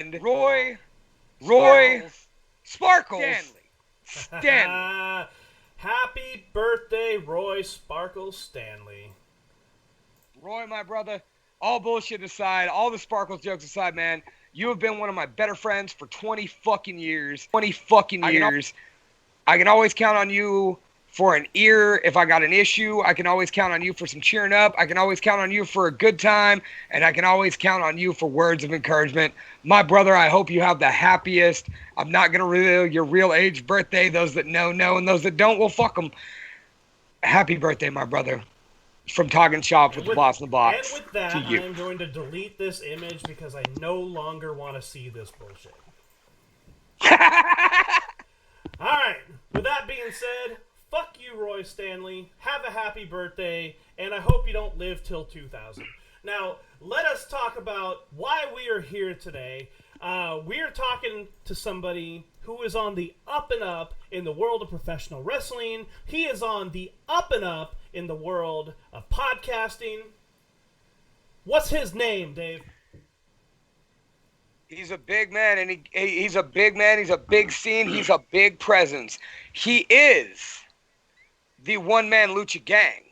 Roy Sparkles Stanley. Happy birthday, Roy Sparkles Stanley. Roy, my brother, all bullshit aside, all the Sparkles jokes aside, man, you have been one of my better friends for 20 fucking years. 20 fucking years. I can always count on you for an ear if I got an issue. I can always count on you for some cheering up. I can always count on you for a good time. And I can always count on you for words of encouragement. My brother, I hope you have the happiest. I'm not going to reveal your real age birthday. Those that know, and those that don't, well, fuck them. Happy birthday, my brother. From Talking Shop with the Boss in the Box. And with that, I am going to delete this image because I no longer want to see this bullshit. Alright, with that being said, fuck you, Roy Stanley. Have a happy birthday, and I hope you don't live till 2000. Now, let us talk about why we are here today. We are talking to somebody who is on the up and up in the world of professional wrestling. He is on the up and up in the world of podcasting. What's his name, Dave? He's a big man, and he's a big man. He's a big scene. He's a big presence. He is the one-man lucha gang.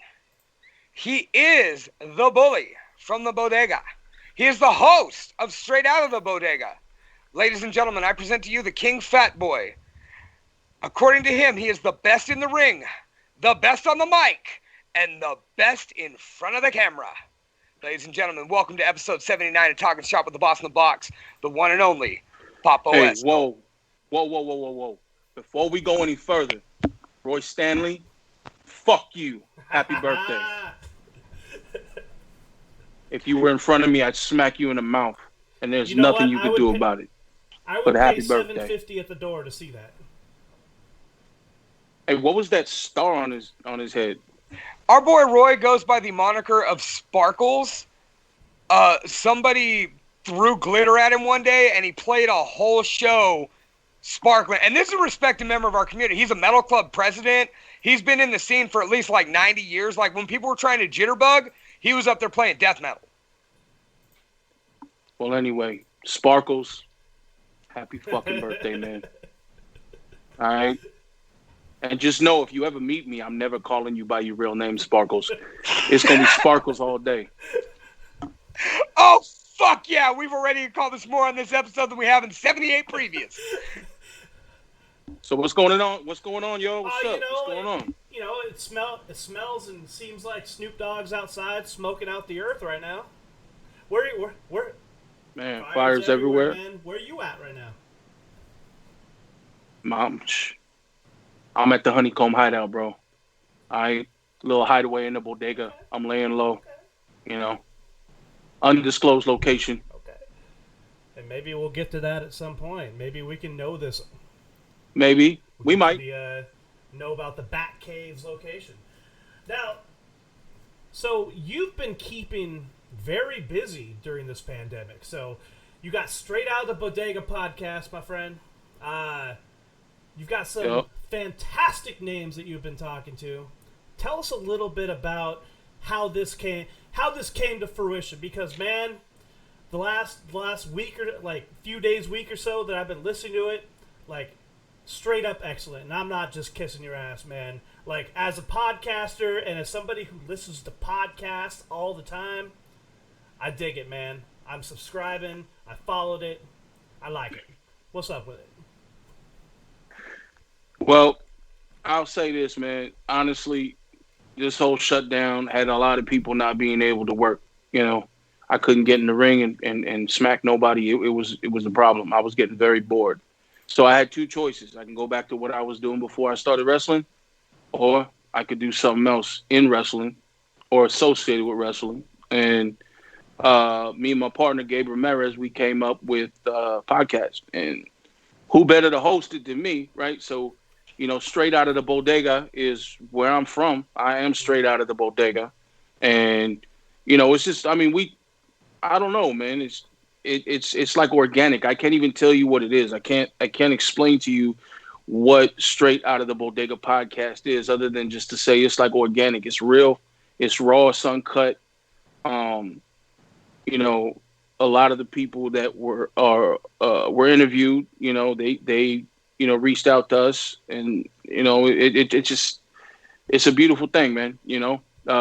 He is the bully from the bodega. He is the host of Straight Out of the Bodega. Ladies and gentlemen, I present to you the King Fat Boy. According to him, he is the best in the ring, the best on the mic, and the best in front of the camera. Ladies and gentlemen, welcome to episode 79 of Talking Shop with the Boss in the Box, the one and only Papo Esco. Whoa. Before we go any further, Roy Stanley, fuck you. Happy birthday. If you were in front of me, I'd smack you in the mouth, and there's nothing you could do about it. I would pay $7.50 at the door to see that. Hey, what was that star on his head? Our boy Roy goes by the moniker of Sparkles. Somebody threw glitter at him one day, and he played a whole show sparkling. And this is a respected member of our community. He's a metal club president. He's been in the scene for at least like 90 years. Like when people were trying to jitterbug, he was up there playing death metal. Well, anyway, Sparkles, happy fucking birthday, man. All right? And just know, if you ever meet me, I'm never calling you by your real name, Sparkles. It's going to be Sparkles all day. Oh, fuck yeah. We've already called this more on this episode than we have in 78 previous. So what's going on? What's going on, yo? What's up? What's going on? You know, it smells and seems like Snoop Dogg's outside smoking out the earth right now. Where man, fires everywhere. Man. Where are you at right now? I'm at the Honeycomb Hideout, bro. Little hideaway in the bodega. I'm laying low. You know, undisclosed location. Okay. And maybe we'll get to that at some point. Maybe we can know this. Maybe. We might. Know about the Bat Cave's location. Now, so you've been keeping very busy during this pandemic. So you got Straight Out of the Bodega podcast, my friend. You've got some fantastic names that you've been talking to. Tell us a little bit about how this came to fruition, because man, the last week or week or so that I've been listening to it, like straight up excellent. And I'm not just kissing your ass, man. Like, as a podcaster and as somebody who listens to podcasts all the time, I dig it, man. I'm subscribing. I followed it. I like it. What's up with it? Well, I'll say this, man. Honestly, this whole shutdown had a lot of people not being able to work. You know, I couldn't get in the ring and smack nobody. It was a problem. I was getting very bored. So I had two choices. I can go back to what I was doing before I started wrestling, or I could do something else in wrestling or associated with wrestling. And me and my partner, Gabe Ramirez, we came up with a podcast. And who better to host it than me, right? So, you know, Straight Out of the Bodega is where I'm from. I am straight out of the bodega. And, you know, it's just, I mean, I don't know, man. It's like organic. I can't even tell you what it is. I can't explain to you what Straight Out of the Bodega podcast is, other than just to say it's like organic. It's real. It's raw. It's uncut. You know, a lot of the people that were interviewed, they reached out to us, and it just it's a beautiful thing, man.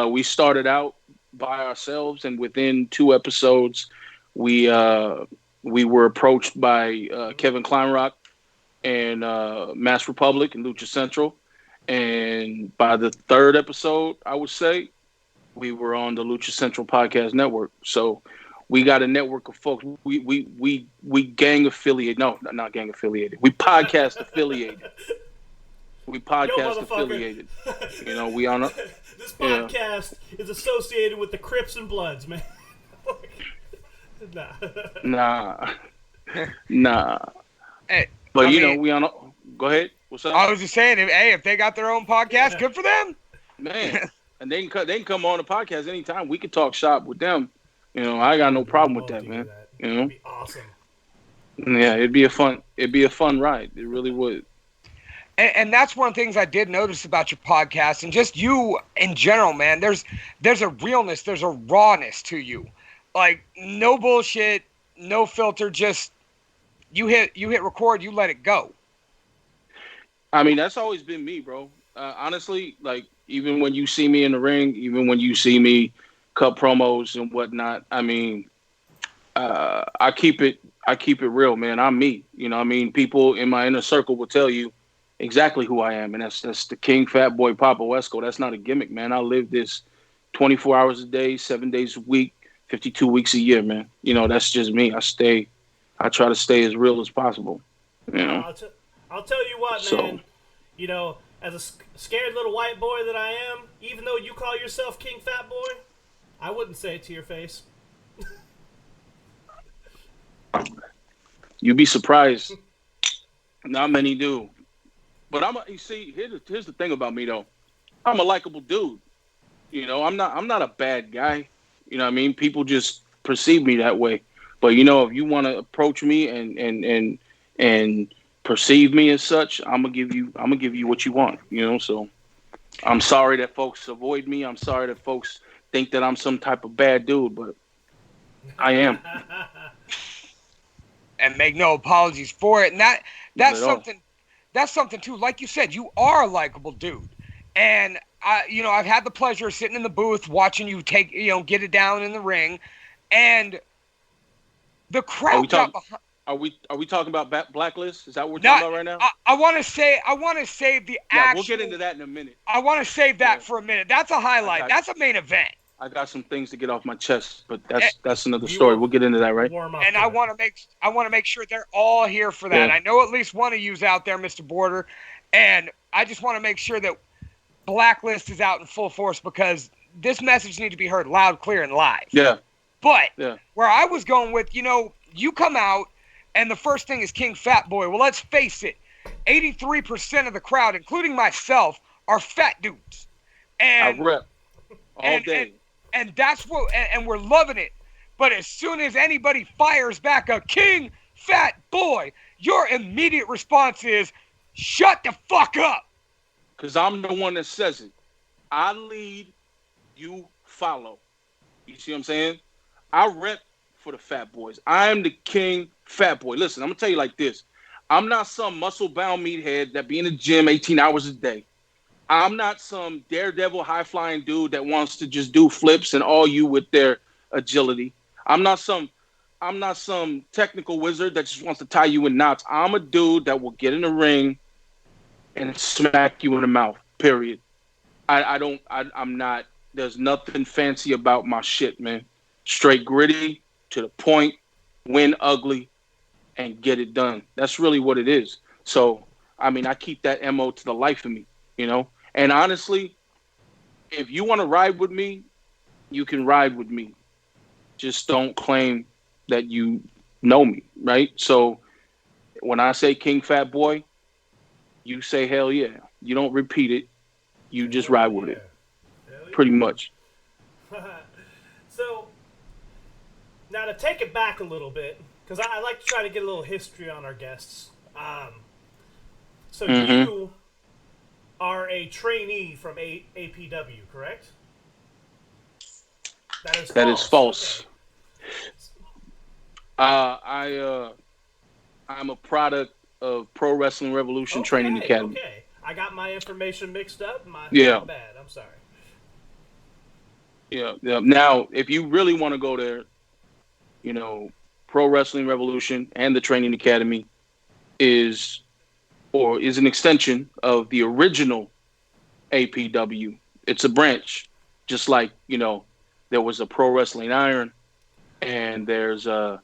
We started out by ourselves, and within 2 episodes, we were approached by Kevin Kleinrock and Mass Republic and Lucha Central, and by the 3rd episode, I would say, we were on the Lucha Central Podcast Network. So we got a network of folks. We gang affiliated. No, not gang affiliated. We podcast affiliated. We podcast affiliated. We on a. This podcast is associated with the Crips and Bloods, man. Nah. Hey, but we on. Go ahead. What's up? I was just saying, if they got their own podcast, good for them. Man, and they can come on the podcast anytime. We can talk shop with them. I got no problem with that, man. That'd be awesome. Yeah, it'd be a fun ride. It really would. And that's one of the things I did notice about your podcast, and just you in general, man. There's a realness, there's a rawness to you, like no bullshit, no filter. Just you hit record, you let it go. I mean, that's always been me, bro. Honestly, like even when you see me in the ring, even when you see me cut promos and whatnot, I mean, I keep it real, man. I'm me. People in my inner circle will tell you exactly who I am, and that's the King Fat Boy Papo Esco. That's not a gimmick, man. I live this 24 hours a day, 7 days a week, 52 weeks a year, man. That's just me. I try to stay as real as possible. I'll tell you what, man. As a scared little white boy that I am, even though you call yourself King Fat Boy, I wouldn't say it to your face. You'd be surprised. Not many do. But here's the thing about me though. I'm a likable dude. I'm not a bad guy. People just perceive me that way. But if you want to approach me and perceive me as such, I'm gonna give you what you want. So I'm sorry that folks avoid me. I'm sorry that folks think that I'm some type of bad dude, but I am. And make no apologies for it. And that's something. That's something too. Like you said, you are a likable dude, and I've had the pleasure of sitting in the booth watching you get it down in the ring, and the crowd got behind. Are we talking about Blacklist? Is that what we're talking about right now? I want to save the actual. We'll get into that in a minute. I want to save that for a minute. That's a highlight. That's a main event. I got some things to get off my chest, but that's another story. We'll get into that, right? And I want to make sure they're all here for that. Yeah. I know at least one of you's out there, Mr. Border, and I just want to make sure that Blacklist is out in full force because this message needs to be heard loud, clear, and live. Yeah. But where I was going with, you come out and the first thing is King Fat Boy. Well, let's face it, 83% of the crowd, including myself, are fat dudes. And I rep all day. And that's what, and we're loving it. But as soon as anybody fires back a King Fat Boy, your immediate response is, shut the fuck up. Because I'm the one that says it. I lead, you follow. You see what I'm saying? I rep for the Fat Boys. I am the King Fat Boy. Listen, I'm going to tell you like this. I'm not some muscle-bound meathead that be in the gym 18 hours a day. I'm not some daredevil high-flying dude that wants to just do flips and all you with their agility. I'm not some technical wizard that just wants to tie you in knots. I'm a dude that will get in the ring and smack you in the mouth, period. I'm not, there's nothing fancy about my shit, man. Straight gritty, to the point, win ugly, and get it done. That's really what it is. So, I keep that MO to the life of me, And honestly, if you want to ride with me, you can ride with me. Just don't claim that you know me, right? So when I say King Fat Boy, you say hell yeah. You don't repeat it. You just ride with it. Pretty much. So now to take it back a little bit, because I like to try to get a little history on our guests. So you are a trainee from APW, correct? That is false. That is false. I'm a product of Pro Wrestling Revolution Training Okay, Academy. okay. I got my information mixed up. My Yeah, bad. I'm sorry. yeah, yeah. Now, if you really want to go there, Pro Wrestling Revolution and the Training Academy is an extension of the original APW. It's a branch, just like there was a Pro Wrestling Iron, and there's a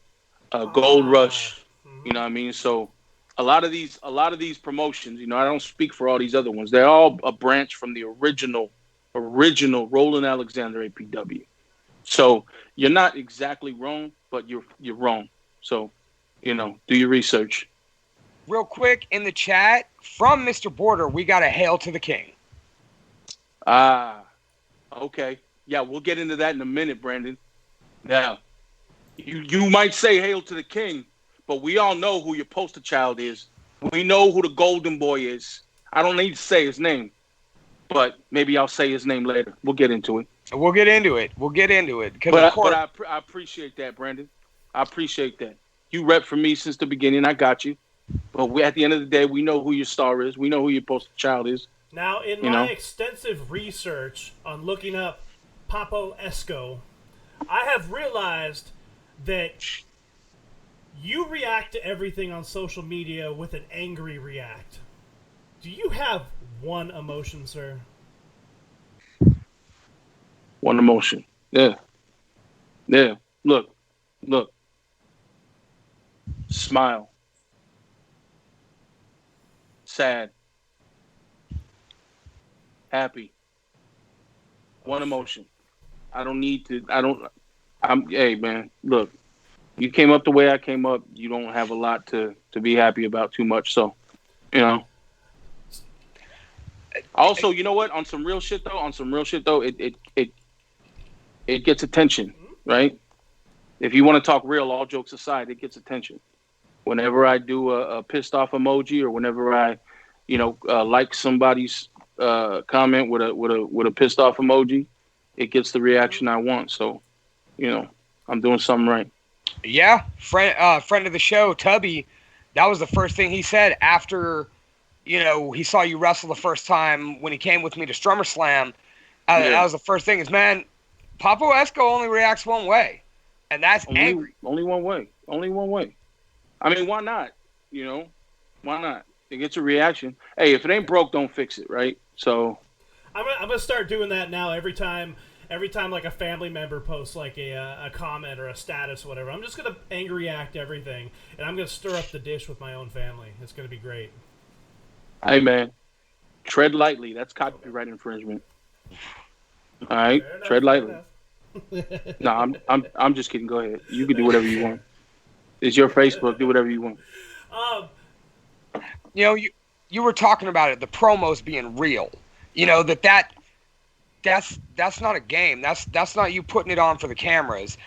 Gold Rush. You know what I mean? So a lot of these promotions, I don't speak for all these other ones. They're all a branch from the original Roland Alexander APW. So you're not exactly wrong, but you're wrong. So, do your research. Real quick in the chat from Mr. Border, we got a hail to the king. Okay. Yeah, we'll get into that in a minute, Brandon. Now, you might say hail to the king, but we all know who your poster child is. We know who the golden boy is. I don't need to say his name, but maybe I'll say his name later. We'll get into it. We'll get into it. But I appreciate that, Brandon. I appreciate that. You rep for me since the beginning. I got you. But at the end of the day, we know who your star is. We know who your poster child is. Now, in my extensive research on looking up Papo Esco, I have realized that you react to everything on social media with an angry react. Do you have one emotion, sir? One emotion. Yeah. Yeah. Look. Smile. Sad. Happy. One emotion. Hey, man, look. You came up the way I came up. You don't have a lot to be happy about too much. So, Also, you know what? On some real shit though, it gets attention, right? If you want to talk real, all jokes aside, it gets attention. Whenever I do a pissed off emoji, or whenever I, like somebody's comment with a pissed off emoji, it gets the reaction I want. So, I'm doing something right. Yeah, friend of the show, Tubby, that was the first thing he said after, he saw you wrestle the first time when he came with me to Strummer Slam. That was the first thing is, man, Papo Esco only reacts one way, and that's angry. Only one way. I mean, why not? Why not? It gets a reaction. Hey, if it ain't broke, don't fix it, right? So I'm gonna start doing that now. Every time like a family member posts like a comment or a status or whatever, I'm just gonna angry react to everything, and I'm gonna stir up the dish with my own family. It's gonna be great. Hey, man, tread lightly. That's copyright infringement. All right, tread lightly. No, I'm just kidding. Go ahead. You can do whatever you want. It's your Facebook. Do whatever you want. You were talking about it. The promos being real. That's not a game. That's not you putting it on for the cameras.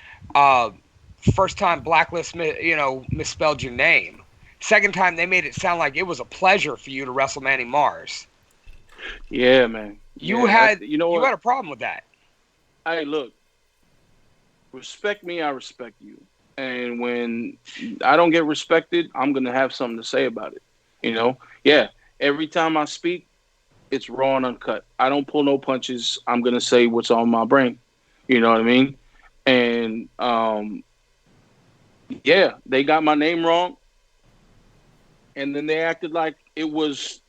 First time Blacklist, misspelled your name. Second time they made it sound like it was a pleasure for you to wrestle Manny Mars. Yeah, man. You had a problem with that. Hey, look. Respect me, I respect you. And when I don't get respected, I'm gonna have something to say about it. Yeah. Every time I speak, it's raw and uncut. I don't pull no punches. I'm gonna say what's on my brain. You know what I mean? And they got my name wrong, and then they acted like it was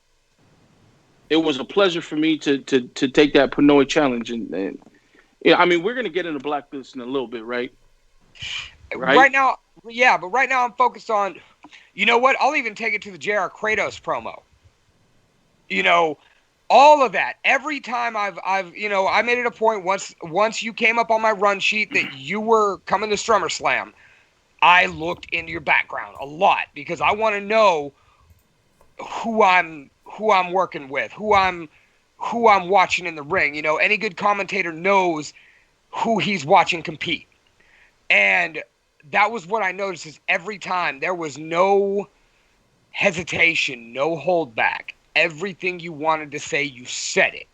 a pleasure for me to take that Pinoy challenge. And I mean, we're gonna get into Blacklist in a little bit, right? Right now, yeah, but right now I'm focused on. You know what? I'll even take it to the JR Kratos promo. All of that. Every time I made it a point once you came up on my run sheet that you were coming to Strummer Slam, I looked into your background a lot because I want to know who I'm working with, who I'm watching in the ring. Any good commentator knows who he's watching compete. And that was what I noticed is every time there was no hesitation, no hold back. Everything you wanted to say, you said it.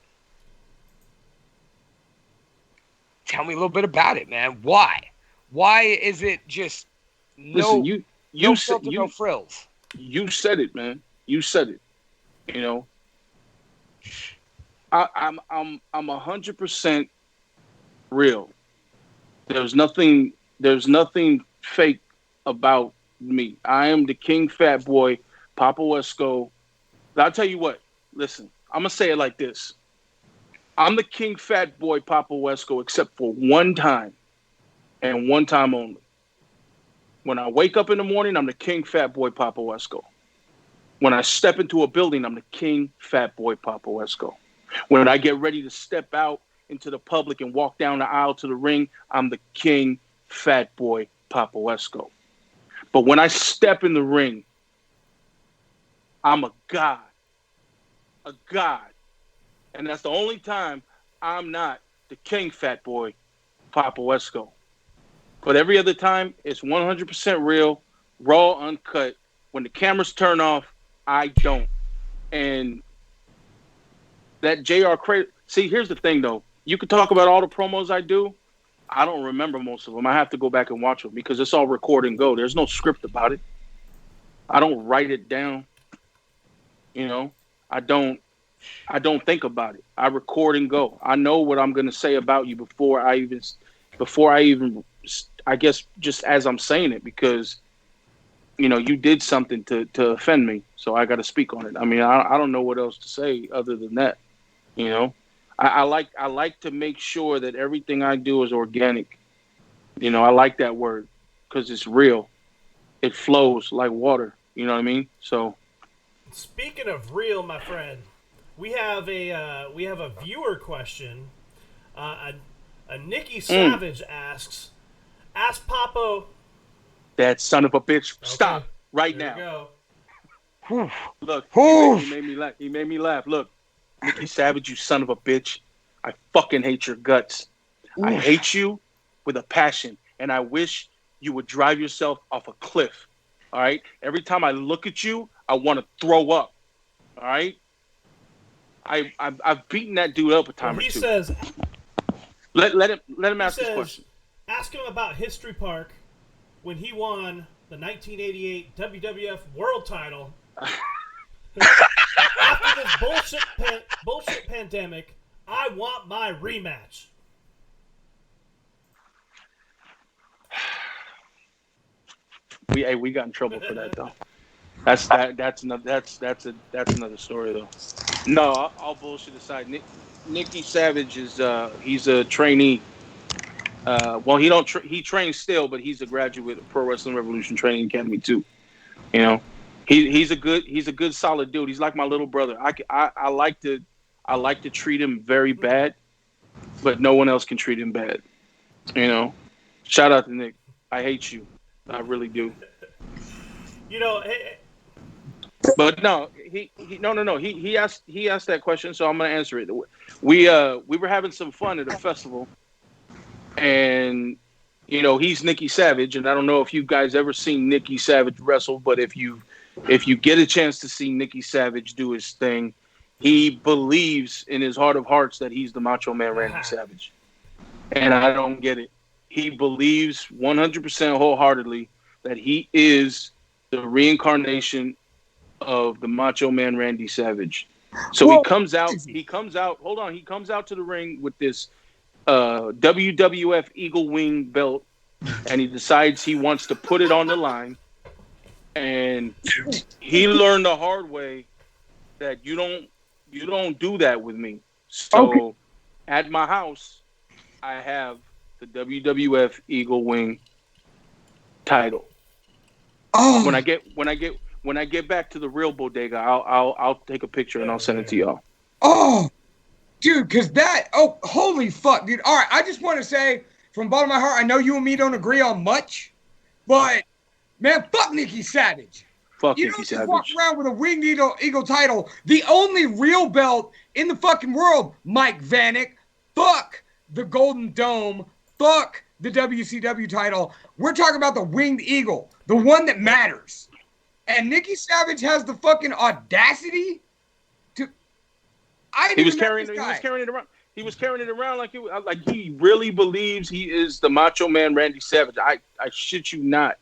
Tell me a little bit about it, man. Why? Why is it just Listen, no filter, no frills. You said it, man. You said it. You know, I'm 100% real. There's nothing fake about me. I am the King Fat Boy, Papo Esco. I'll tell you what. Listen, I'm gonna say it like this. I'm the King Fat Boy, Papo Esco, except for one time, and one time only. When I wake up in the morning, I'm the King Fat Boy, Papo Esco. When I step into a building, I'm the King Fat Boy, Papo Esco. When I get ready to step out into the public and walk down the aisle to the ring, I'm the King Fat Boy, Papo Esco. But when I step in the ring, I'm a god. A god. And that's the only time I'm not the King Fat Boy, Papo Esco. But every other time, it's 100% real, raw, uncut. When the cameras turn off, I don't. And that JR Crater... See, here's the thing, though. You could talk about all the promos I do. I don't remember most of them. I have to go back and watch them because it's all record and go. There's no script about it. I don't write it down. You know, I don't think about it. I record and go. I know what I'm going to say about you before I even, I guess, just as I'm saying it, because, you know, you did something to offend me. So I got to speak on it. I mean, I don't know what else to say other than that. You know, I like to make sure that everything I do is organic. You know, I like that word because it's real. It flows like water. You know what I mean? So. Speaking of real, my friend, we have a viewer question. A Nikki Savage asks, "Ask Papo." That son of a bitch! Okay. Stop right There now. We go. Look, he made me laugh. He made me laugh. Look, Nikki Savage, you son of a bitch! I fucking hate your guts. I hate you with a passion, and I wish you would drive yourself off a cliff. All right. Every time I look at you, I want to throw up. All right. I've beaten that dude up a time or two. He says, let him ask this question. Ask him about History Park when he won the 1988 WWF World Title. After this bullshit pandemic, I want my rematch. We got in trouble for that though. That's another story though. No, all bullshit aside, Nikki Savage is he's a trainee. Well, he trains still, but he's a graduate of Pro Wrestling Revolution Training Academy too. You know, he's a good solid dude. He's like my little brother. I like to treat him very bad, but no one else can treat him bad. You know, shout out to Nick. I hate you. I really do. You know, but no, he asked that question, so I'm gonna answer it. We were having some fun at a festival, and you know he's Nikki Savage, and I don't know if you guys ever seen Nikki Savage wrestle, but if you get a chance to see Nikki Savage do his thing, he believes in his heart of hearts that he's the Macho Man Randy Savage, and I don't get it. He believes 100% wholeheartedly that he is the reincarnation of the Macho Man Randy Savage. So he comes out to the ring with this WWF Eagle Wing belt, and he decides he wants to put it on the line. And he learned the hard way that you don't do that with me. So at my house, I have the WWF Eagle Wing title. Oh. When I get back to the real bodega, I'll take a picture and I'll send it to y'all. Oh, dude, holy fuck, dude. All right, I just want to say from the bottom of my heart, I know you and me don't agree on much, but man, fuck Nikki Savage. Fuck you Nikki don't Savage. just walk around with a winged eagle title, the only real belt in the fucking world, Mike Vanek. Fuck the Golden Dome. Fuck the WCW title. We're talking about the winged eagle, the one that matters. And Nikki Savage has the fucking audacity to. He was carrying it around. He was carrying it around like he really believes he is the Macho Man Randy Savage. I shit you not.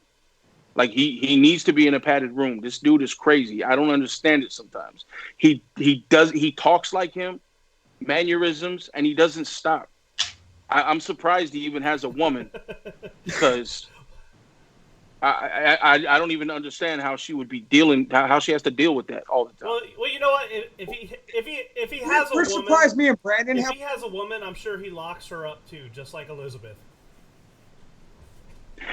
Like he needs to be in a padded room. This dude is crazy. I don't understand it sometimes. He talks like him, mannerisms, and he doesn't stop. I'm surprised he even has a woman because I don't even understand how she would be how she has to deal with that all the time. Well, you know what? If he has a woman, surprised me and Brandon. If he has a woman, I'm sure he locks her up too, just like Elizabeth.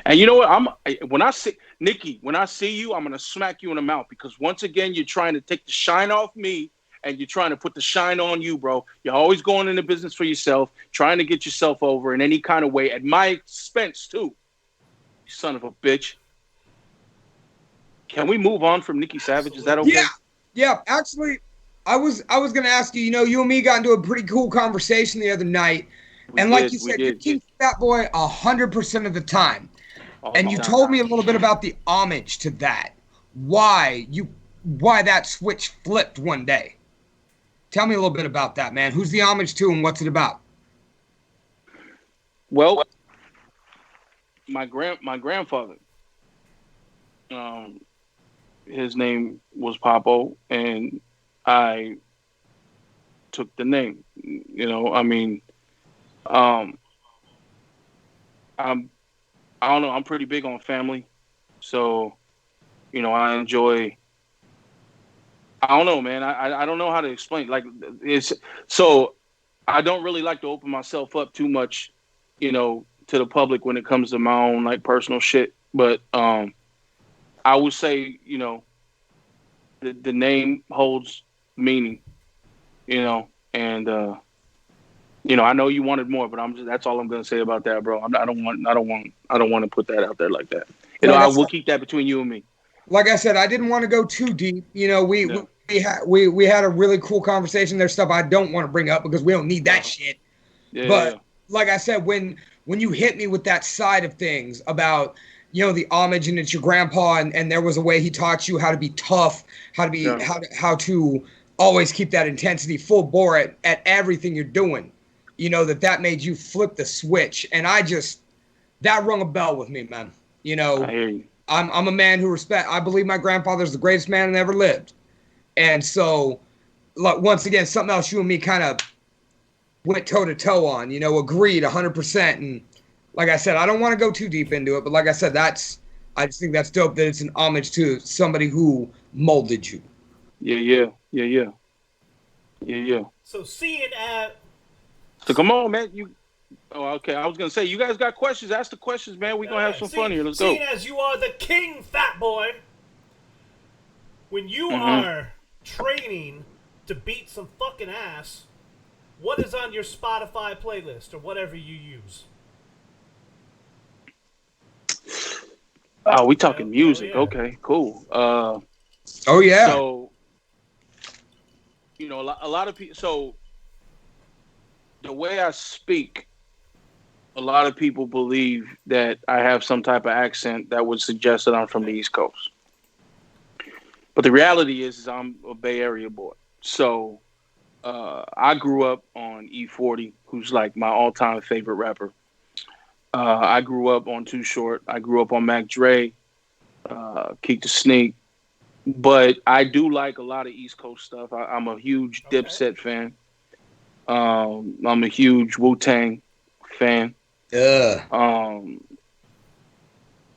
And you know what? When I see Nikki, when I see you, I'm gonna smack you in the mouth because once again, you're trying to take the shine off me and you're trying to put the shine on you, bro. You're always going into business for yourself, trying to get yourself over in any kind of way at my expense too. You son of a bitch. Can we move on from Nikki Savage? Is that okay? Yeah. Actually, I was gonna ask you. You know, you and me got into a pretty cool conversation the other night, like you said, you're King Fat Boy 100% of the time. And you told me a little bit about the homage to that. Why that switch flipped one day. Tell me a little bit about that, man. Who's the homage to and what's it about? Well, my grandfather, his name was Papo, and I took the name. You know, I mean, I don't know. I'm pretty big on family. So, you know, I enjoy. I don't know, man. I don't know how to explain. Like, so I don't really like to open myself up too much, you know, to the public when it comes to my own, like, personal shit. But I would say, you know, the name holds meaning, you know, and you know, I know you wanted more, but that's all I'm going to say about that, bro. I don't want to put that out there like that. You know, I will keep that between you and me. Like I said, I didn't want to go too deep. You know, we had a really cool conversation. There's stuff I don't want to bring up because we don't need that shit. Yeah, but like I said, when you hit me with that side of things about, you know, the homage and it's your grandpa and there was a way he taught you how to be tough, how to always keep that intensity full bore at everything you're doing. You know, that made you flip the switch. And that rung a bell with me, man. You know, I hear you. I'm a man who I believe my grandfather's the greatest man that ever lived. And so, like, once again, something else you and me kind of went toe to toe on, you know, agreed 100%. And like I said, I don't want to go too deep into it, but like I said, I just think that's dope that it's an homage to somebody who molded you. Yeah. So seeing at. So come on, man. Okay. I was gonna say you guys got questions. Ask the questions, man. We're gonna have some fun here. Let's go. Seeing as you are the King Fat Boy, when you are training to beat some fucking ass, what is on your Spotify playlist or whatever you use? Oh, we talking music. Oh, yeah. Okay, cool. Oh yeah. So, you know, a lot of people. So, the way I speak, a lot of people believe that I have some type of accent that would suggest that I'm from the East Coast. But the reality is I'm a Bay Area boy. So I grew up on E40, who's like my all-time favorite rapper. I grew up on Too Short. I grew up on Mac Dre, Keek the Sneak. But I do like a lot of East Coast stuff. I'm a huge Dipset fan. I'm a huge Wu-Tang fan. Yeah.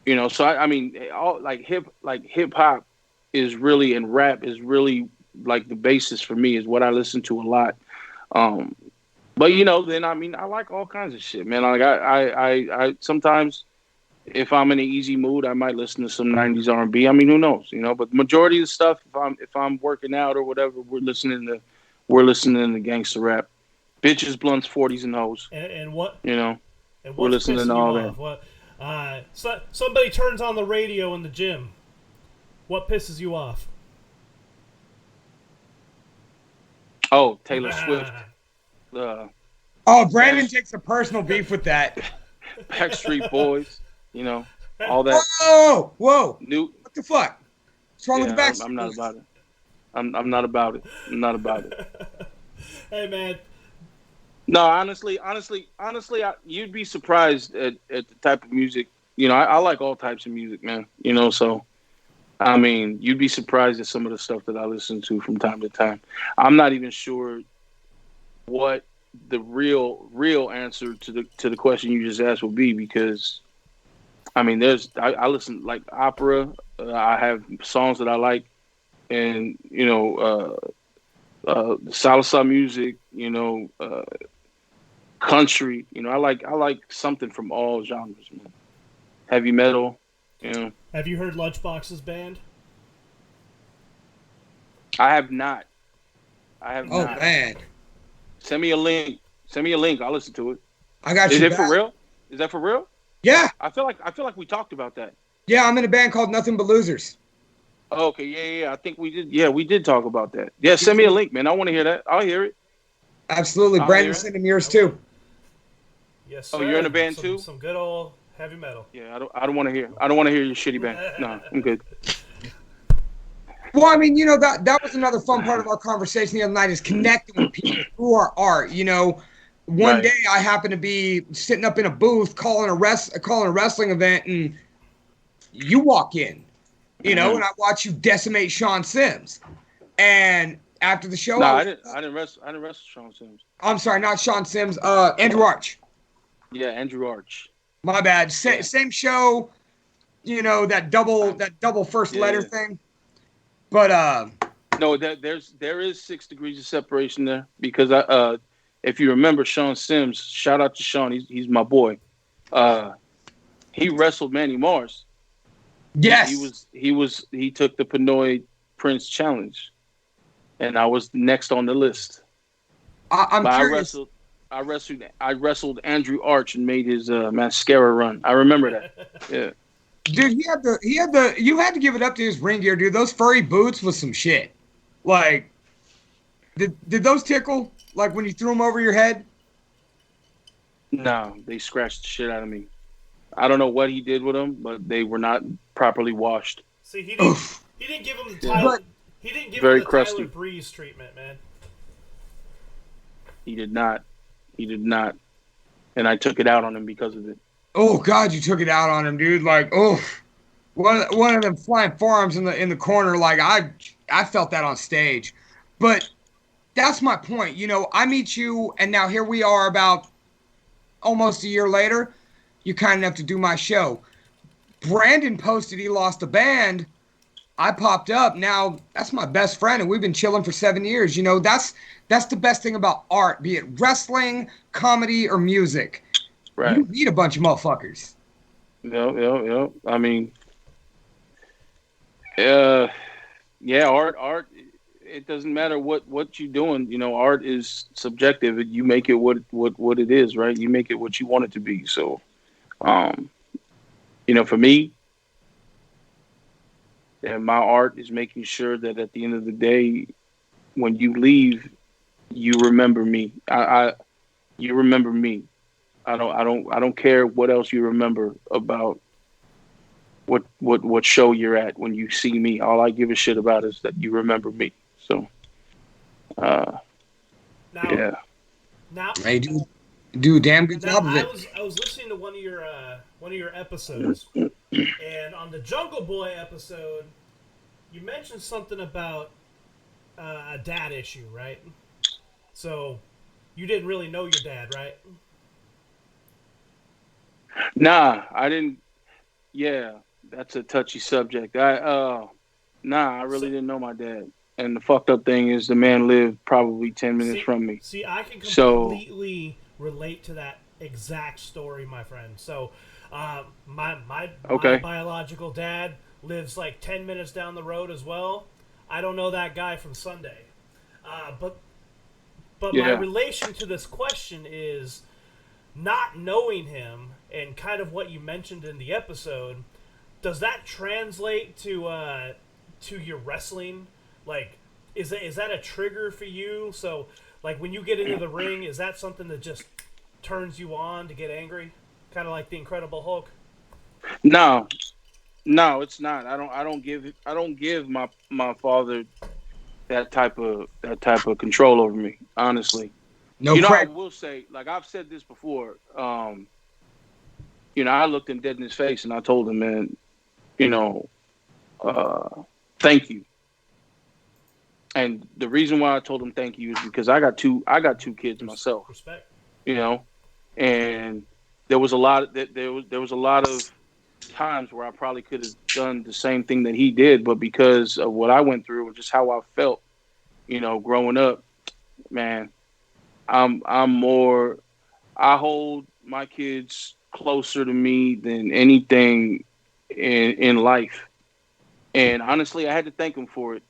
You know, so I mean, all hip hop is really, and rap is really like the basis for me, is what I listen to a lot. But you know, then I mean, I like all kinds of shit, man. Like I sometimes, if I'm in an easy mood, I might listen to some '90s R&B. I mean, who knows, you know? But the majority of the stuff, if I'm working out or whatever, we're listening to gangster rap, bitches, blunts, 40s, and hoes. And what, you know? And we're listening to all that. What, somebody turns on the radio in the gym. What pisses you off? Oh, Taylor Swift. Brandon takes a personal beef with that. Backstreet Boys, you know, all that. Whoa! What the fuck? What's wrong with the Backstreet? I'm not about it. I'm not about it. I'm not about it. Hey, man. No, honestly, you'd be surprised at the type of music, I like all types of music, man. So I mean, you'd be surprised at some of the stuff that I listen to from time to time. I'm not even sure what the real answer to the question you just asked will be, because I mean, I listen like opera. I have songs that I like, and salsa music. Country. I like something from all genres, man. Heavy metal. Have you heard Lunchbox's band? I have not. Oh man, Send me a link. I'll listen to it. I got Is you it back. for real? Is that for real? Yeah, I feel like we talked about that. yeah. I'm in a band called Nothing But Losers. Oh, okay, yeah. I think we did. Yeah, we did talk about that. Yeah, send me a link, man. I want to hear that. I'll hear it. Absolutely, I'll Brandon, hear it. send him yours too. Yes, sir. Oh, you're in a band too? Some good old heavy metal. Yeah, I don't want to hear. I don't want to hear your shitty band. No, I'm good. Well, I mean, that was another fun part of our conversation the other night, is connecting with people through our art. One Right. day I happened to be sitting up in a booth calling a wrestling event, and you walk in, and I watch you decimate Sean Sims. And after the show, No, I didn't wrestle Sean Sims. I'm sorry, not Sean Sims. Andrew Arch. Yeah, Andrew Arch. My bad. Yeah. Same show. That double first letter Yeah. thing. But No, there is 6 degrees of separation there, because if you remember Sean Sims, shout out to Sean, he's my boy. He wrestled Manny Mars. yes, He took the Pinoy Prince challenge, and I was next on the list. I'm But curious. I wrestled Andrew Arch and made his mascara run. I remember that. Yeah. Dude, you had to give it up to his ring gear, dude. Those furry boots was some shit. Like, did those tickle? Like when you threw them over your head? No, they scratched the shit out of me. I don't know what he did with them, but they were not properly washed. See, he didn't give him the Tyler. He didn't give Very him the crusty. Tyler Breeze treatment, man. He did not. And I took it out on him because of it. Oh God, you took it out on him, dude. Like, oh, one of them flying forearms in the corner. Like I felt that on stage, but that's my point. I meet you, and now here we are, about almost a year later. You're kind enough to do my show. Brandon posted he lost a band. I popped up. Now that's my best friend, and we've been chilling for 7 years. That's the best thing about art, be it wrestling, comedy, or music. Right. You meet a bunch of motherfuckers. Yep. I mean, art. It doesn't matter what you're doing. Art is subjective. You make it what it is, right? You make it what you want it to be. So, for me, my art is making sure that at the end of the day, when you leave, you remember me. You remember me. I don't care what else you remember about what show you're at when you see me. All I give a shit about is that you remember me. So, yeah. Now, Hey, do a damn good job of it. I was listening to one of your episodes, and on the Jungle Boy episode, you mentioned something about a dad issue, right? So, you didn't really know your dad, right? Nah, I didn't. Yeah, that's a touchy subject. I really didn't know my dad. And the fucked up thing is, the man lived probably 10 minutes from me. See, I can completely relate to that exact story, my friend. So, my biological dad lives like 10 minutes down the road as well. I don't know that guy from Sunday, but my relation to this question is not knowing him, and kind of what you mentioned in the episode. Does that translate to your wrestling? Like, is that a trigger for you? So, like, when you get into the ring, is that something that just turns you on to get angry? Kind of like the Incredible Hulk? No, it's not. I don't give my father that type of control over me, honestly. I will say, like I've said this before, I looked him dead in his face and I told him, man, thank you. And the reason why I told him thank you is because I got two kids myself. Respect. And there was a lot of times where I probably could have done the same thing that he did, but because of what I went through and just how I felt, growing up, man, I hold my kids closer to me than anything in life. And honestly, I had to thank him for it.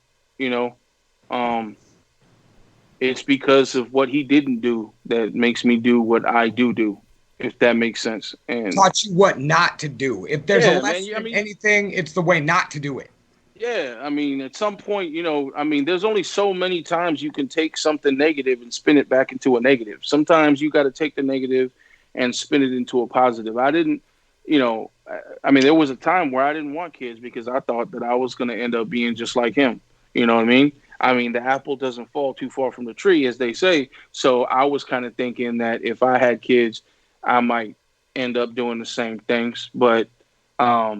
It's because of what he didn't do that makes me do what I do, if that makes sense. And taught you what not to do. If there's a lesson in anything, it's the way not to do it. Yeah, I mean, at some point, there's only so many times you can take something negative and spin it back into a negative. Sometimes you got to take the negative and spin it into a positive. I didn't, there was a time where I didn't want kids because I thought that I was going to end up being just like him. You know what I mean? The apple doesn't fall too far from the tree, as they say. So I was kind of thinking that if I had kids, I might end up doing the same things. But, nah,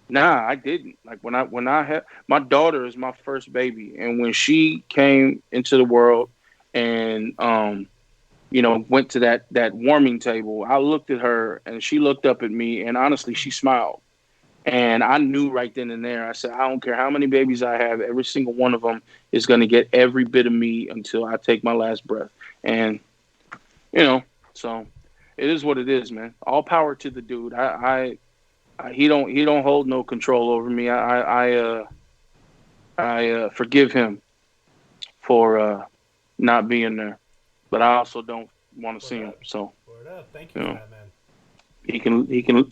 I didn't. Like when I had my daughter is my first baby, and when she came into the world and went to that warming table, I looked at her and she looked up at me, and honestly, she smiled. And I knew right then and there. I said, I don't care how many babies I have, every single one of them is going to get every bit of me until I take my last breath. And so it is what it is, man. All power to the dude. He don't hold no control over me. I forgive him for not being there, but I also don't want to see him. So thank you for that, man. He can,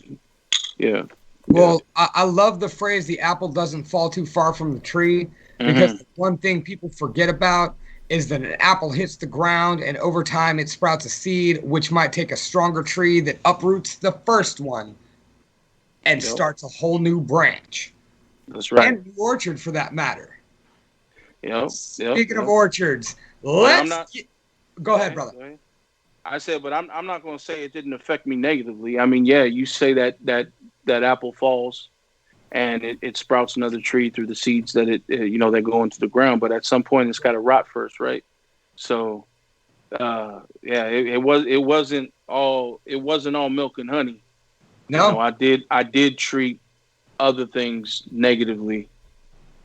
yeah. Well, I love the phrase, the apple doesn't fall too far from the tree, because one thing people forget about is that an apple hits the ground and over time it sprouts a seed, which might take a stronger tree that uproots the first one and starts a whole new branch. That's right. And an orchard for that matter. Speaking of orchards, go ahead, brother. Go ahead. I said, but I'm not going to say it didn't affect me negatively. I mean, yeah, you say that apple falls and it sprouts another tree through the seeds that that go into the ground, but at some point it's got to rot first, right? So, it wasn't all milk and honey. No, I did treat other things negatively.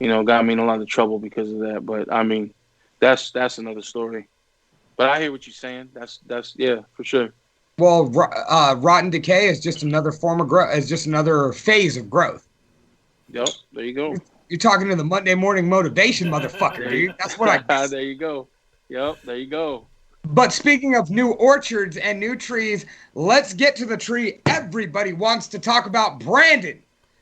Got me in a lot of trouble because of that. But I mean, that's another story. But I hear what you're saying. That's yeah, for sure. Well, rotten decay is just another form of growth. Is just another phase of growth. Yep, there you go. You're talking to the Monday morning motivation motherfucker, dude. That's what I guess. There you go. Yep, there you go. But speaking of new orchards and new trees, let's get to the tree everybody wants to talk about. Brandon,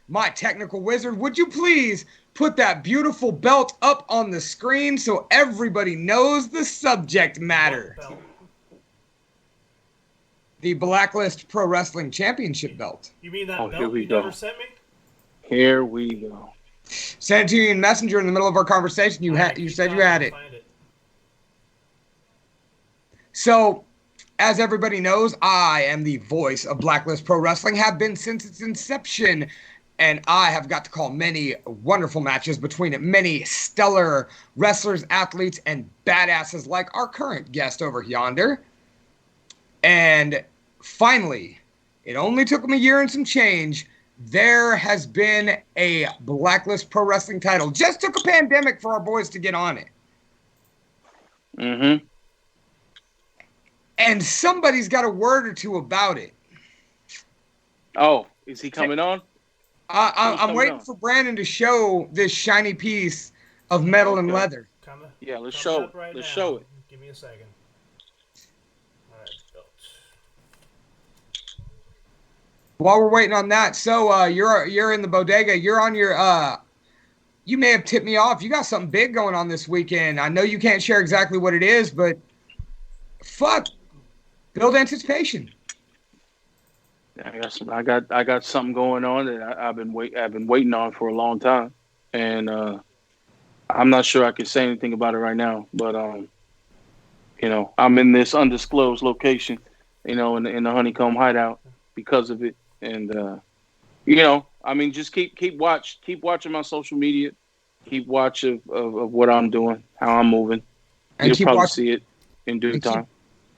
my technical wizard, would you please put that beautiful belt up on the screen so everybody knows the subject matter? The Blacklist Pro Wrestling Championship belt. You mean that belt you never sent me? Here we go. Sent it to you in Messenger in the middle of our conversation. You said you had it. So, as everybody knows, I am the voice of Blacklist Pro Wrestling, have been since its inception, and I have got to call many wonderful matches between many stellar wrestlers, athletes, and badasses like our current guest over yonder. And finally, it only took them a year and some change, there has been a Blacklist Pro Wrestling title. Just took a pandemic for our boys to get on it. Mm-hmm. And somebody's got a word or two about it. Oh, is he coming on? I'm waiting for Brandon to show this shiny piece of metal and leather. Yeah, let's show it. Let's show it. Give me a second. All right, belt. While we're waiting on that, so you're in the bodega. You're on your you may have tipped me off. You got something big going on this weekend. I know you can't share exactly what it is, but fuck, build anticipation. I got something going on that I've been waiting on for a long time, and I'm not sure I can say anything about it right now. But I'm in this undisclosed location, in the Honeycomb Hideout because of it. And you know, I mean, just keep watching my social media, keep watch of what I'm doing, how I'm moving. And You'll keep probably watching. see it in due time.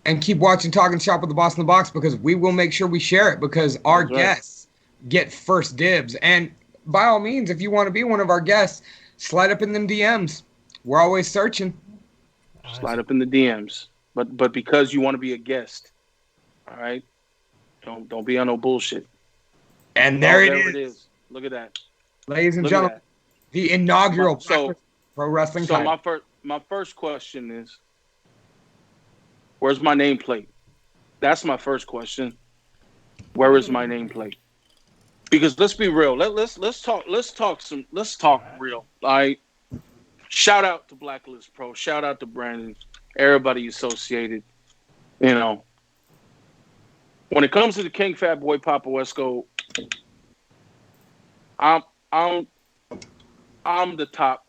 And keep watching Talking Shop with the Boss in the Box, because we will make sure we share it, because our That's right. guests get first dibs. And by all means, if you want to be one of our guests, slide up in them DMs. We're always searching. Slide up in the DMs. But because you want to be a guest, all right? Don't be on no bullshit. And there it is. Look at that. Ladies and gentlemen, the inaugural Blacklist Pro Wrestling title. So my first question is, where's my nameplate? That's my first question. Where is my nameplate? Because let's be real. Let's talk real. Like, shout out to Blacklist Pro. Shout out to Brandon. Everybody associated. You know, when it comes to the King Fat Boy Papo Esco, I'm the top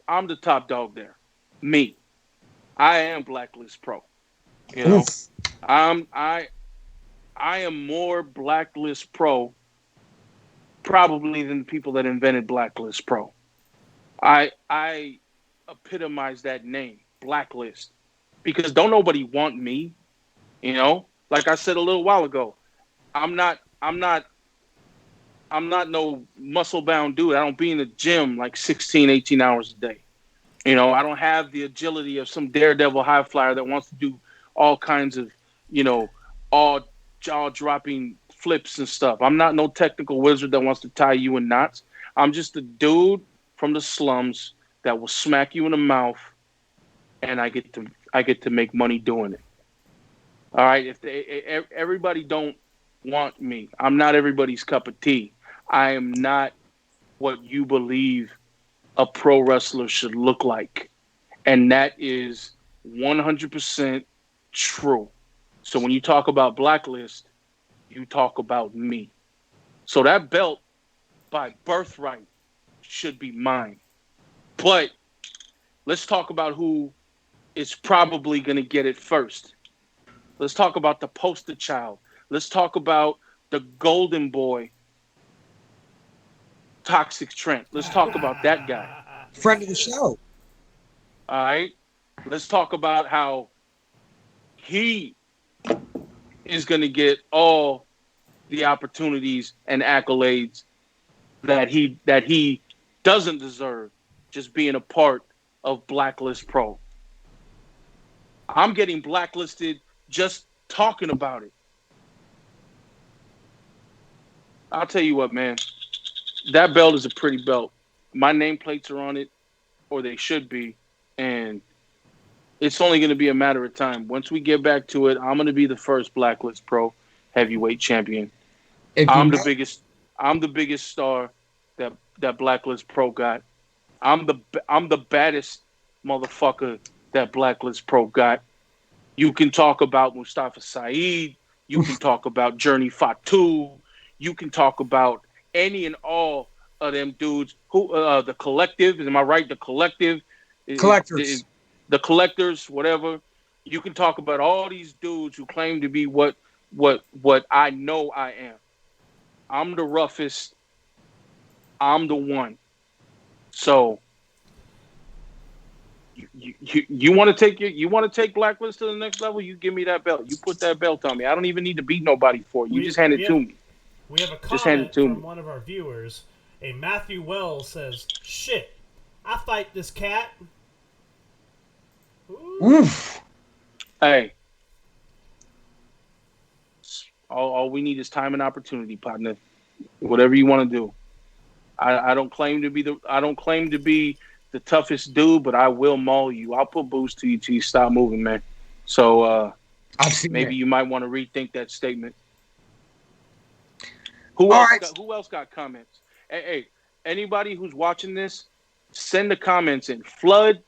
dog there. Me. I am Blacklist Pro. You know, I am more Blacklist Pro probably than the people that invented Blacklist Pro. I epitomize that name, Blacklist, because don't nobody want me. You know, like I said a little while ago, I'm not no muscle bound dude. I don't be in the gym like 16, 18 hours a day. You know, I don't have the agility of some daredevil high flyer that wants to do all kinds of, you know, all jaw-dropping flips and stuff. I'm not no technical wizard that wants to tie you in knots. I'm just a dude from the slums that will smack you in the mouth, and I get to make money doing it. All right, if everybody don't want me, I'm not everybody's cup of tea. I am not what you believe a pro wrestler should look like, and that is 100% true. So when you talk about Blacklist, you talk about me. So that belt, by birthright, should be mine. But let's talk about who is probably going to get it first. Let's talk about the poster child. Let's talk about the golden boy, Toxic Trent. Let's talk about that guy. Friend of the show. All right. Let's talk about how he is going to get all the opportunities and accolades that he doesn't deserve just being a part of Blacklist Pro. I'm getting blacklisted just talking about it. I'll tell you what, man. That belt is a pretty belt. My nameplates are on it, or they should be, and it's only going to be a matter of time. Once we get back to it, I'm going to be the first Blacklist Pro heavyweight champion. I'm the biggest star that Blacklist Pro got. I'm the baddest motherfucker that Blacklist Pro got. You can talk about Mustafa Saeed. You can talk about Journey Fatu. You can talk about any and all of them dudes who the collective. Am I right? The collective. Collectors. The collectors, whatever. You can talk about all these dudes who claim to be what I know I am. I'm the roughest. I'm the one. So you want to take Blacklist to the next level? You give me that belt. You put that belt on me. I don't even need to beat nobody for it. You just hand it to me. We have a comment from one of our viewers. A Matthew Wells says, "Shit, I fight this cat." Oof. Hey, all we need is time and opportunity, partner. Whatever you want to do. I don't claim to be the toughest dude, but I will maul you. I'll put boots to you till you stop moving, man. So maybe you might want to rethink that statement. Who else got comments? Hey, anybody who's watching this, send the comments in. Flood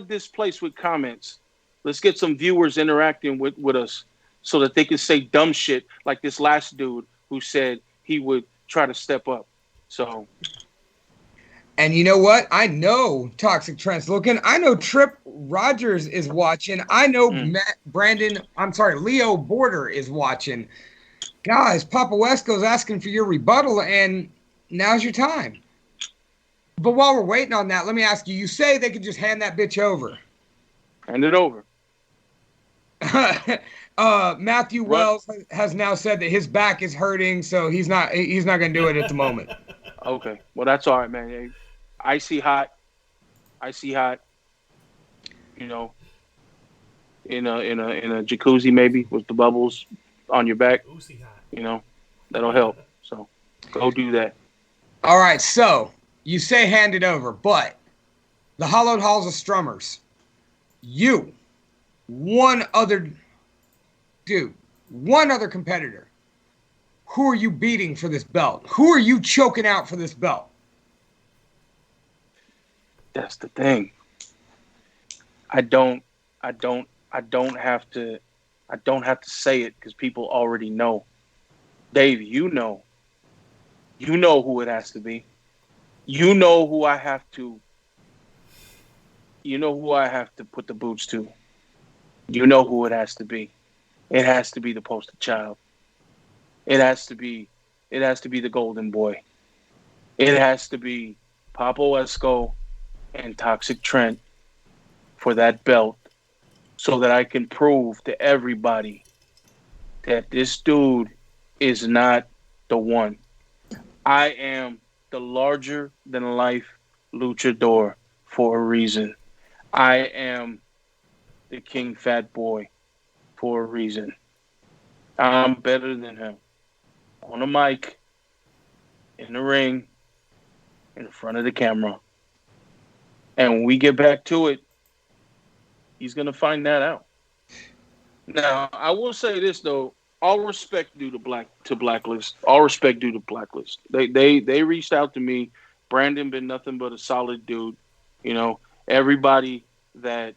this place with comments. Let's get some viewers interacting with us so that they can say dumb shit like this last dude who said he would try to step up. So, and you know what? I know Toxic Trent's looking. I know Trip Rogers is watching. I know Leo Border is watching. Guys, Papo Esco's asking for your rebuttal, and now's your time. But while we're waiting on that, let me ask you, you say they could just hand that bitch over. Hand it over. Matthew Wells has now said that his back is hurting, so he's not going to do it at the moment. Okay. Well, that's all right, man. Hey, icy hot. You know, in a jacuzzi maybe with the bubbles on your back. You know, that'll help. So go do that. All right. So you say hand it over, but the Hollowed Halls of Strummers, one other competitor. Who are you beating for this belt? Who are you choking out for this belt? That's the thing. I don't have to say it because people already know. Dave, you know who it has to be. You know who I have to put the boots to. You know who it has to be. It has to be the poster child. It has to be the golden boy. It has to be Papo Esco and Toxic Trent for that belt so that I can prove to everybody that this dude is not the one. I am the larger than life luchador for a reason. I am the King Fat Boy for a reason. I'm better than him. On a mic, in the ring, in front of the camera. And when we get back to it, he's going to find that out. Now, I will say this, though. All respect due to Blacklist. All respect due to Blacklist. They reached out to me. Brandon been nothing but a solid dude. You know, everybody that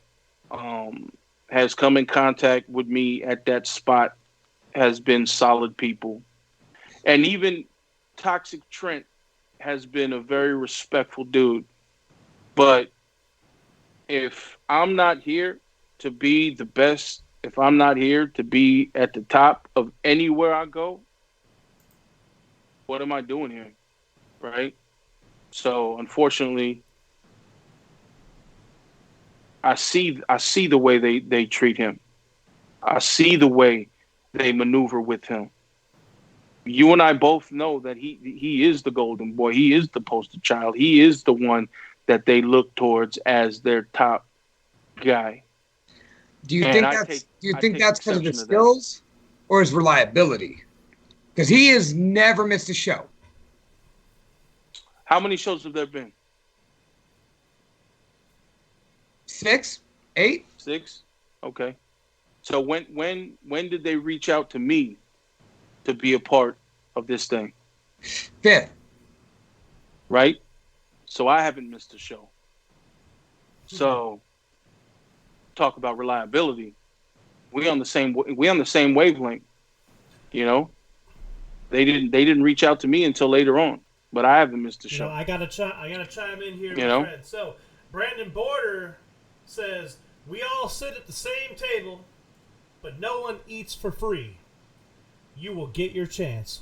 has come in contact with me at that spot has been solid people. And even Toxic Trent has been a very respectful dude. But if I'm not here to be the best, if I'm not here to be at the top of anywhere I go, what am I doing here? Right? So unfortunately, I see the way they treat him. I see the way they maneuver with him. You and I both know that he is the golden boy. He is the poster child. He is the one that they look towards as their top guy. Do you think that's because of his skills or his reliability? Because he has never missed a show. How many shows have there been? 6, 8. 6. Okay. So when did they reach out to me to be a part of this thing? 5th. Right? So I haven't missed a show. So talk about reliability. We on the same wavelength. You know? They didn't reach out to me until later on, but I haven't missed a show. I gotta chime in here, my friend. So Brandon Border says we all sit at the same table, but no one eats for free. You will get your chance.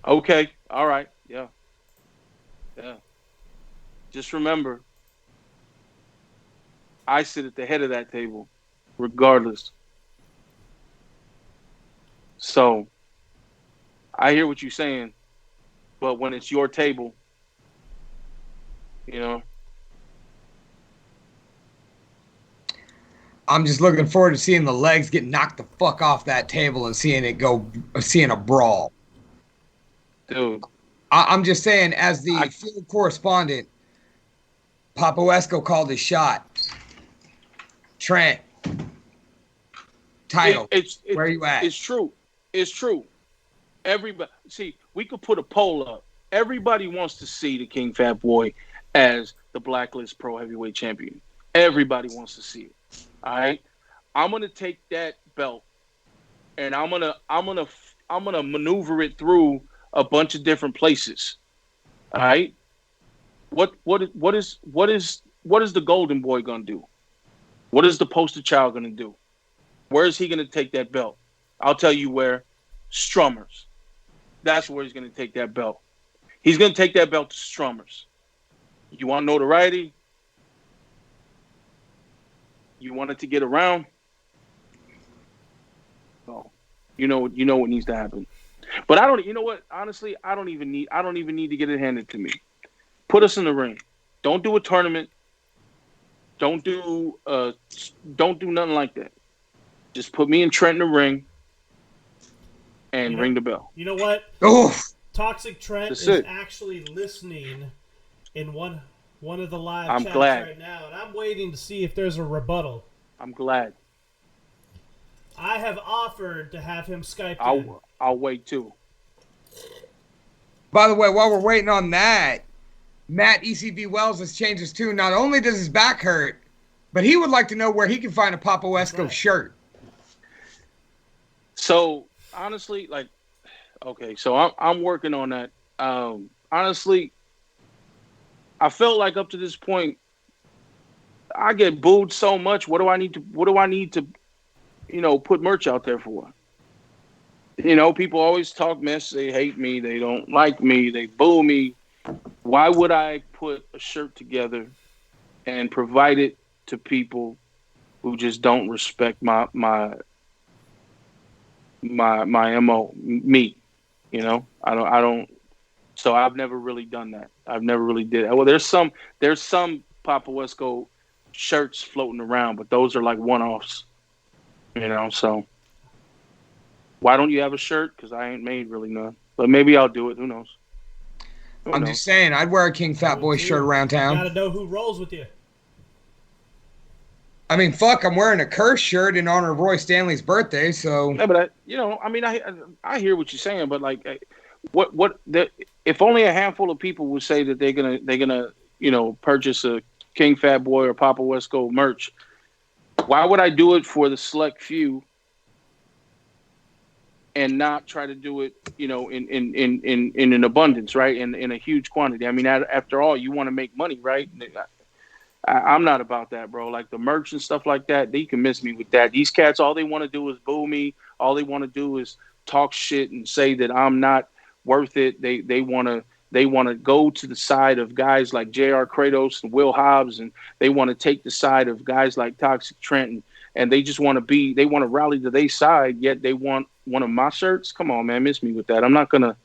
Okay. All right. Yeah. Just remember, I sit at the head of that table, regardless. So, I hear what you're saying, but when it's your table, you know. I'm just looking forward to seeing the legs get knocked the fuck off that table and seeing a brawl. Dude. I'm just saying, as the field correspondent, Papo Esco called his shot. Trent. Title. Where are you at? It's true. Everybody, see, we could put a poll up. Everybody wants to see the King Fat Boy as the Blacklist Pro Heavyweight Champion. Everybody wants to see it. All right, I'm gonna take that belt, and I'm gonna maneuver it through a bunch of different places. All right, what is the golden boy gonna do? What is the poster child gonna do? Where is he gonna take that belt? I'll tell you where. Strummers. That's where he's gonna take that belt. He's gonna take that belt to Strummers. You want notoriety? You want it to get around? No. You know what needs to happen. But I don't. You know what? Honestly, I don't even need to get it handed to me. Put us in the ring. Don't do a tournament. Don't do nothing like that. Just put me and Trent in the ring and ring the bell. You know what? Oh, Toxic Trent That's is it. actually listening in one of the live I'm chats glad. right now, and I'm waiting to see if there's a rebuttal. I'm glad. I have offered to have him Skype in. I'll wait too. by the way, while we're waiting on that, Matt ECV Wells has changed his tune. Not only does his back hurt, but he would like to know where he can find a Papo Esco shirt. So honestly, like, okay, so I'm working on that. Honestly, I felt like up to this point, I get booed so much. What do I need to, put merch out there for? People always talk mess. They hate me. They don't like me. They boo me. Why would I put a shirt together and provide it to people who just don't respect my MO, me? I don't. So I've never really done that. I've never really did it. Well, there's some Papo Esco shirts floating around, but those are like one-offs. So why don't you have a shirt? Because I ain't made really none. But maybe I'll do it. Who knows? I'm just saying, I'd wear a King Fat Boy shirt around town. You gotta know who rolls with you. I mean, fuck, I'm wearing a Curse shirt in honor of Roy Stanley's birthday, so... Yeah, but I hear what you're saying, but like, if only a handful of people would say that they're gonna purchase a King Fat Boy or Papo Esco merch, why would I do it for the select few and not try to do it, in an abundance, right? In a huge quantity. I mean, after all, you want to make money, right? I'm not about that, bro. Like the merch and stuff like that, they can miss me with that. These cats, all they want to do is boo me. All they want to do is talk shit and say that I'm not worth it. They want to go to the side of guys like J.R. Kratos and Will Hobbs, and they want to take the side of guys like Toxic Trent, and they just want to rally to their side, yet they want one of my shirts. Come on, man, miss me with that. I'm not gonna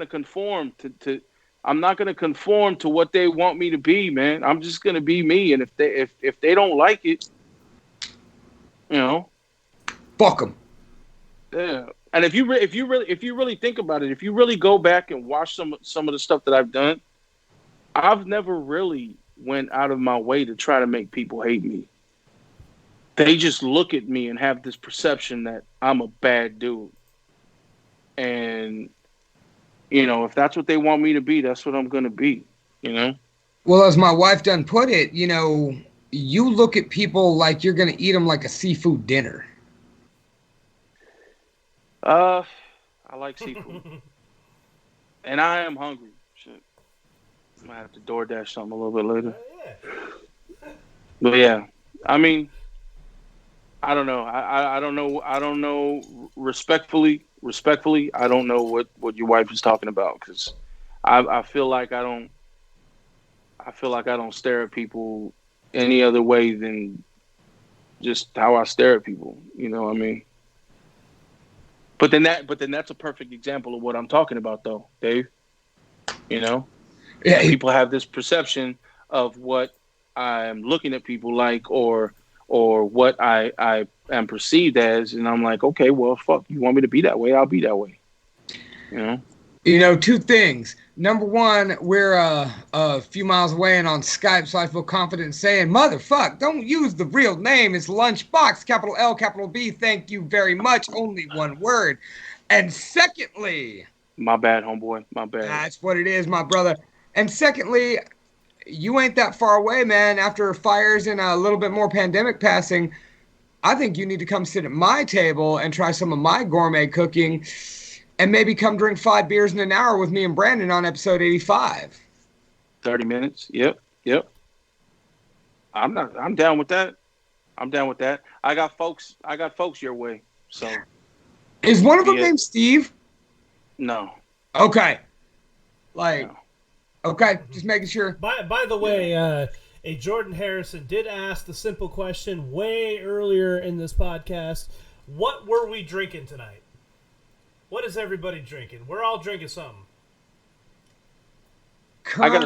conform to I'm not gonna conform to what they want me to be, man. I'm just gonna be me, and if they don't like it, fuck them. Yeah. And if you really think about it, if you really go back and watch some of the stuff that I've done, I've never really went out of my way to try to make people hate me. They just look at me and have this perception that I'm a bad dude. And, if that's what they want me to be, that's what I'm going to be, Well, as my wife done put it, you look at people like you're going to eat them like a seafood dinner. I like seafood. And I am hungry. Shit. I might have to DoorDash something a little bit later. But yeah, I mean, I don't know. I don't know. I don't know. Respectfully, I don't know what your wife is talking about, because I feel like I don't stare at people any other way than just how I stare at people. You know what I mean? But then that's a perfect example of what I'm talking about, though, Dave. Yeah, people have this perception of what I'm looking at people like, or what I am perceived as, and I'm like, okay, well, fuck, you want me to be that way? I'll be that way. Two things. Number one, we're a few miles away and on Skype, so I feel confident saying, motherfuck, don't use the real name. It's Lunchbox, capital L, capital B. Thank you very much. Only one word. And secondly... My bad, homeboy. My bad. That's what it is, my brother. And secondly, you ain't that far away, man. After fires and a little bit more pandemic passing, I think you need to come sit at my table and try some of my gourmet cooking, and maybe come drink 5 beers in an hour with me and Brandon on episode 85. 30 minutes. Yep. I'm down with that. I got folks your way. So Is one of them named Steve? No. Okay. No. Okay, just making sure. By the way, a Jordan Harrison did ask the simple question way earlier in this podcast. What were we drinking tonight? What is everybody drinking? We're all drinking something. I got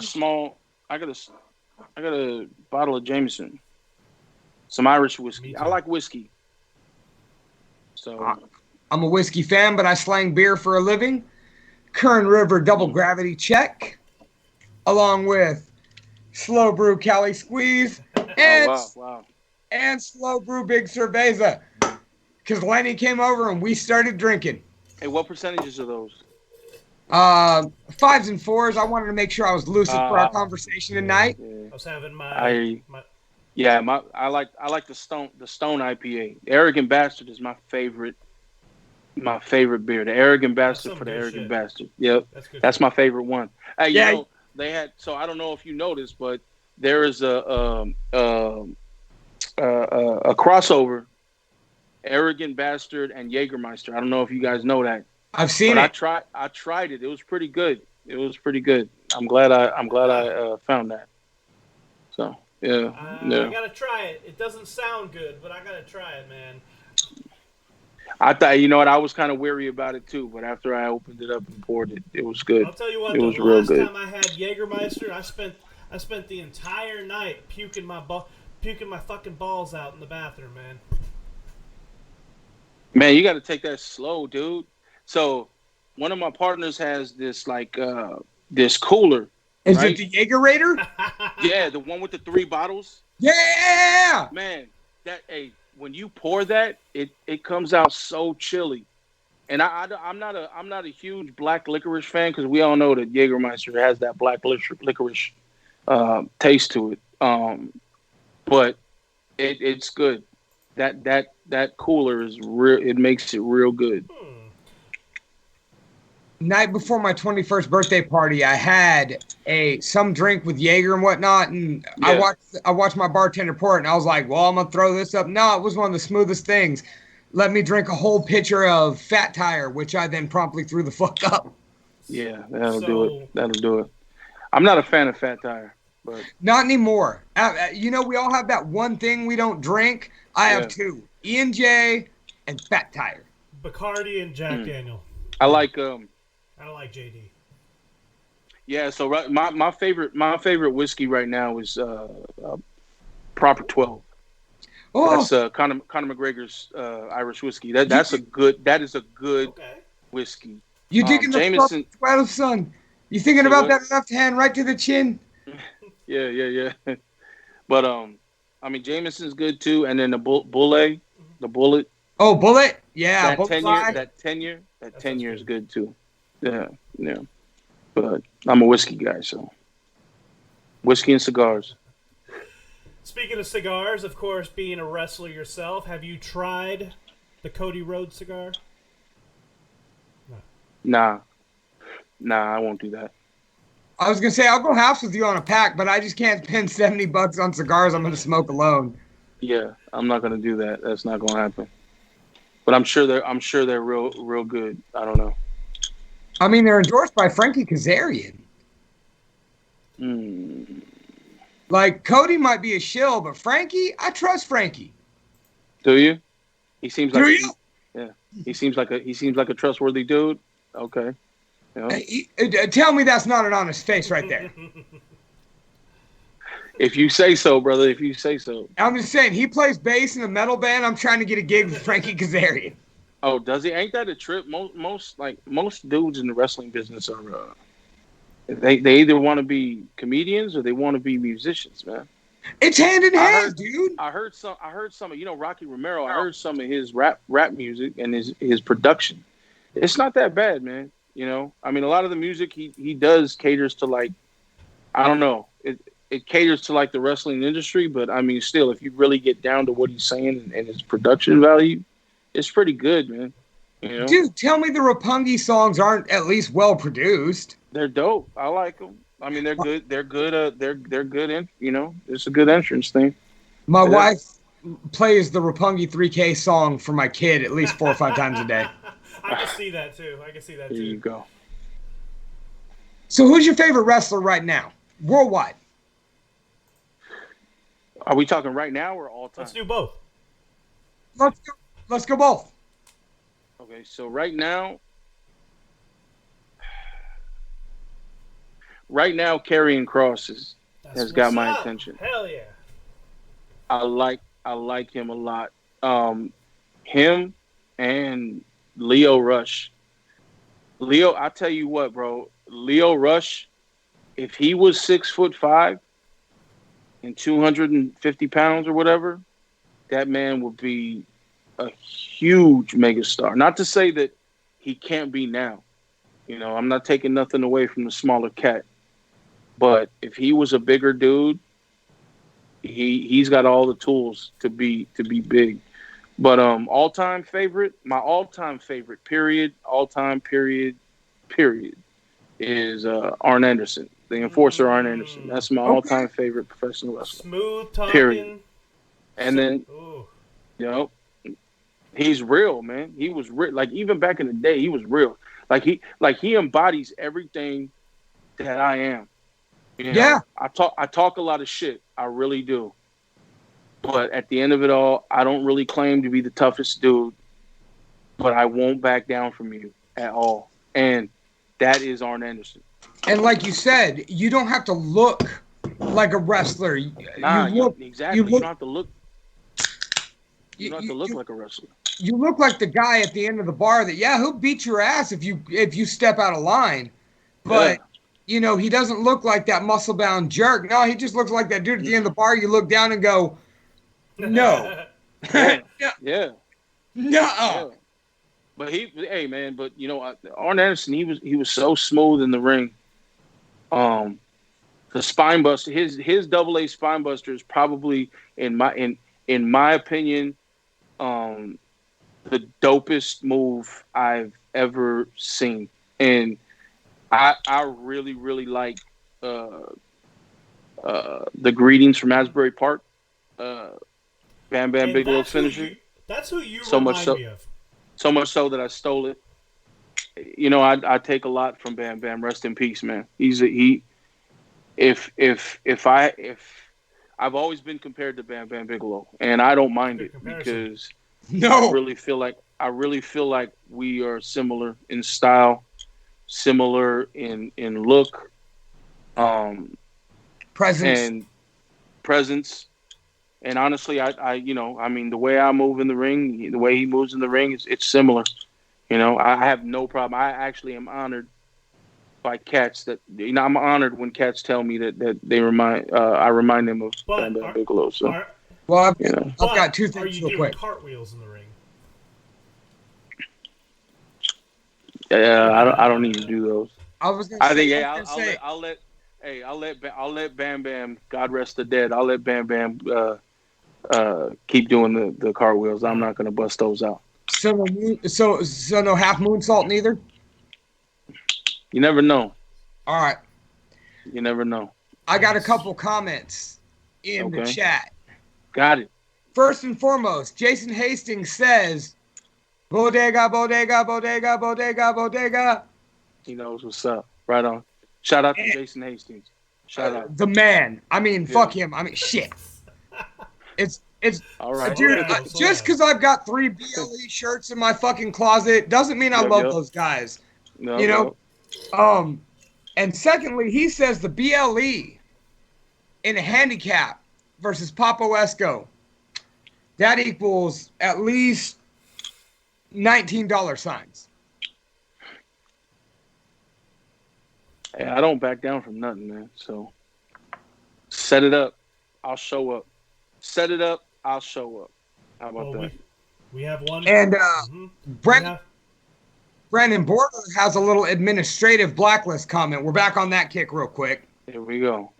a bottle of Jameson. Some Irish whiskey. I like whiskey. So I'm a whiskey fan, but I slang beer for a living. Kern River Double Gravity Check, along with Slow Brew Cali Squeeze and Slow Brew Big Cerveza. Because Lenny came over and we started drinking. Hey, what percentages are those? 5s and 4s. I wanted to make sure I was lucid for our conversation tonight. I was having I like the Stone IPA. The Arrogant Bastard is my favorite beer. The Arrogant Bastard for the Arrogant Bastard. Yep. That's my favorite one. Hey, you know, they had, so I don't know if you noticed, but there is a crossover, Arrogant Bastard and Jägermeister. I don't know if you guys know that. I've seen it. I tried it. It was pretty good. I'm glad I found that. So yeah. I gotta try it. It doesn't sound good, but I gotta try it, man. I thought, you know what, I was kind of weary about it too, but after I opened it up and poured it, it was good. I'll tell you what, it was the real last good. time I had Jägermeister, I spent the entire night puking my fucking balls out in the bathroom, man. Man, you got to take that slow, dude. So, one of my partners has this this cooler. Is right? it the Jägerator? Yeah, the one with the 3 bottles. Yeah. Man, when you pour that, it comes out so chilly. And I'm not a huge black licorice fan, because we all know that Jägermeister has that black licorice taste to it. But it's good. That cooler is real. It makes it real good. Night before my 21st birthday party, I had some drink with Jaeger and whatnot, and yeah. I watched my bartender pour it, and I was like, well, I'm going to throw this up. No, it was one of the smoothest things. Let me drink a whole pitcher of Fat Tire, which I then promptly threw the fuck up. Yeah, that'll do it. I'm not a fan of Fat Tire. But not anymore. You know, we all have that one thing we don't drink. I have 2. E&J and Fat Tire. Bacardi and Jack Daniel. I like I don't like JD. Yeah, so my favorite whiskey right now is Proper 12. Oh, that's Conor McGregor's Irish whiskey. That is a good whiskey. You thinking the Jameson 12, son? You thinking about that left hand right to the chin? Yeah. But I mean, Jameson's good too, and then the Bullet. Oh, Bullet, yeah. That 10 year is good too. Yeah. But I'm a whiskey guy, so whiskey and cigars. Speaking of cigars, of course, being a wrestler yourself, have you tried the Cody Rhodes cigar? No. Nah, I won't do that. I was going to say, I'll go halves with you on a pack, but I just can't spend $70 on cigars I'm going to smoke alone. Yeah, I'm not going to do that. That's not going to happen. But I'm sure they're real good. I don't know. I mean, they're endorsed by Frankie Kazarian. Like, Cody might be a shill, but Frankie, I trust Frankie. Do you? He seems like He seems like a trustworthy dude. Okay. Yeah. Tell me that's not an honest face right there. If you say so, brother. If you say so. I'm just saying, he plays bass in a metal band. I'm trying to get a gig with Frankie Kazarian. Oh, does he? Ain't that a trip? Most dudes in the wrestling business are they either want to be comedians or they want to be musicians, man. It's hand in hand, dude. I heard some of Rocky Romero. I heard some of his rap music and his production. It's not that bad, man. You know, I mean, a lot of the music he does caters to, like, I don't know, it caters to like the wrestling industry, but I mean, still, if you really get down to what he's saying and his production value, it's pretty good, man. You know? Dude, tell me the Roppongi songs aren't at least well produced. They're dope. I like them. I mean, they're good. They're good. They're good. It's a good entrance thing. My wife plays the Roppongi 3K song for my kid at least 4 or 5 times a day. I can see that too. There you go. So who's your favorite wrestler right now, worldwide? Are we talking right now or all time? Let's do both. Let's go both. Okay, so right now, Karrion Kross has got my attention. Hell yeah! I like him a lot. Him and Leo Rush. I tell you what, bro. Leo Rush, if he was 6'5" and 250 pounds or whatever, that man would be a huge megastar. Not to say that he can't be now. I'm not taking nothing away from the smaller cat. But if he was a bigger dude, he's got all the tools to be big. But all-time favorite period is Arn Anderson, the Enforcer Arn Anderson. That's my all-time favorite professional wrestler. Smooth talking. Period. And then, he's real, man. He was real. Like, even back in the day, he was real. Like he embodies everything that I am. Yeah. I talk a lot of shit. I really do. But at the end of it all, I don't really claim to be the toughest dude, but I won't back down from you at all. And that is Arn Anderson. And like you said, you don't have to look like a wrestler. Exactly. You don't have to look. You don't have to look like a wrestler. You look like the guy at the end of the bar that, he'll beat your ass if you step out of line. But, he doesn't look like that muscle-bound jerk. No, he just looks like that dude at the end of the bar. You look down and go, no. Yeah. No. But Arn Anderson, he was so smooth in the ring. The spine buster, his AA spine buster is probably in my opinion, the dopest move I've ever seen. And I really, really like the greetings from Asbury Park. Bam Bam Bigelow's finisher. That's who you so remind much so, me of. So much so that I stole it. I take a lot from Bam Bam. Rest in peace, man. I've always been compared to Bam Bam Bigelow, and I don't mind it because I really feel like we are similar in style, similar in look, presence. And honestly, the way I move in the ring, the way he moves in the ring, it's similar. I have no problem. I actually am honored by cats that I'm honored when cats tell me that they I remind them of Bam Bam Bigelow. So, I've got two things are you real quick. Cartwheels in the ring? Yeah, I don't need to do those. I'll let Bam Bam, God rest the dead. I'll let Bam Bam keep doing the cartwheels. I'm not going to bust those out. So no half moonsault neither? You never know. All right. You never know. I got a couple comments in the chat. Got it. First and foremost, Jason Hastings says, Bodega, bodega, bodega, bodega, bodega. He knows what's up. Right on. Shout out to Jason Hastings. Shout out. The man. I mean, fuck him. I mean, shit. It's all right. Dude, just because I've got 3 BLE shirts in my fucking closet doesn't mean I love those guys. No. And secondly, he says the BLE in a handicap versus Papo Esco, that equals at least $19 signs. Hey, I don't back down from nothing, man. So set it up. I'll show up. Set it up. I'll show up. How about that? We have one. And Brandon Border has a little administrative blacklist comment. We're back on that kick real quick. Here we go.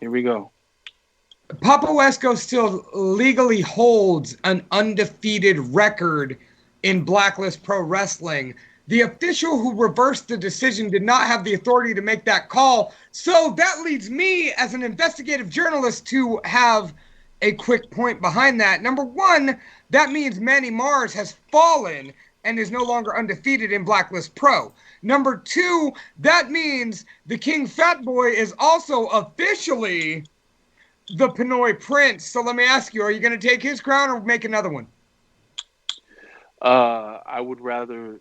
Papo Esco still legally holds an undefeated record in Blacklist Pro Wrestling. The official who reversed the decision did not have the authority to make that call. So that leads me, as an investigative journalist, to have a quick point behind that. Number one, that means Manny Mars has fallen and is no longer undefeated in Blacklist Pro. Number two, that means the King Fat Boy is also officially the Pinoy Prince. So let me ask you, are you going to take his crown or make another one? I would rather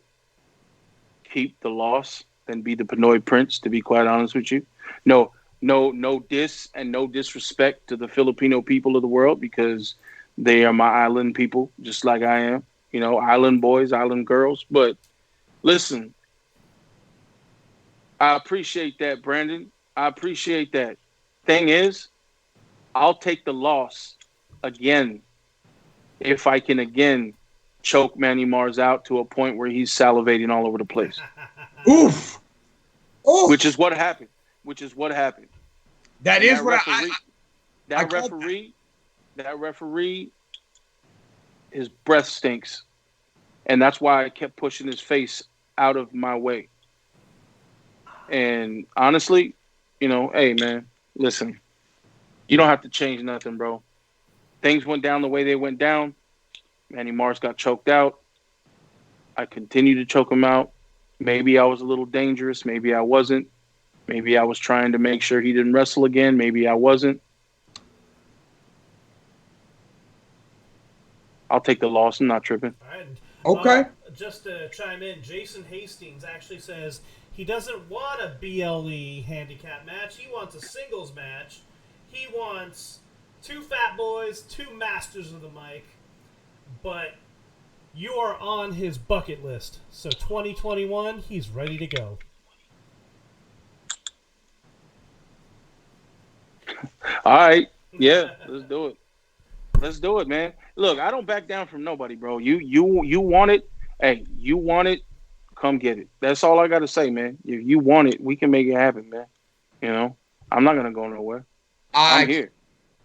keep the loss than be the Pinoy Prince, to be quite honest with you. No diss and no disrespect to the Filipino people of the world, because they are my island people, just like I am. You know, island boys, island girls. But listen, I appreciate that, Brandon. I appreciate that. Thing is, I'll take the loss again if I can again choke Manny Mars out to a point where he's salivating all over the place. Oof. Oof. Which is what happened. That and is that what referee, that referee, his breath stinks. And that's why I kept pushing his face out of my way. And honestly, you know, hey, man, listen, you don't have to change nothing, bro. Things went down the way they went down. Manny Mars got choked out. I continued to choke him out. Maybe I was a little dangerous. Maybe I wasn't. Maybe I was trying to make sure he didn't wrestle again. Maybe I wasn't. I'll take the loss. I'm not tripping. All right. Okay. Just to chime in, Jason Hastings actually says he doesn't want a BLE handicap match. He wants a singles match. He wants 2 fat boys, 2 masters of the mic. But you are on his bucket list. So 2021, he's ready to go. All right. Yeah, let's do it. Let's do it, man. Look, I don't back down from nobody, bro. You want it. Hey, you want it, come get it. That's all I got to say, man. If you want it, we can make it happen, man. You know, I'm not going to go nowhere. I'm here.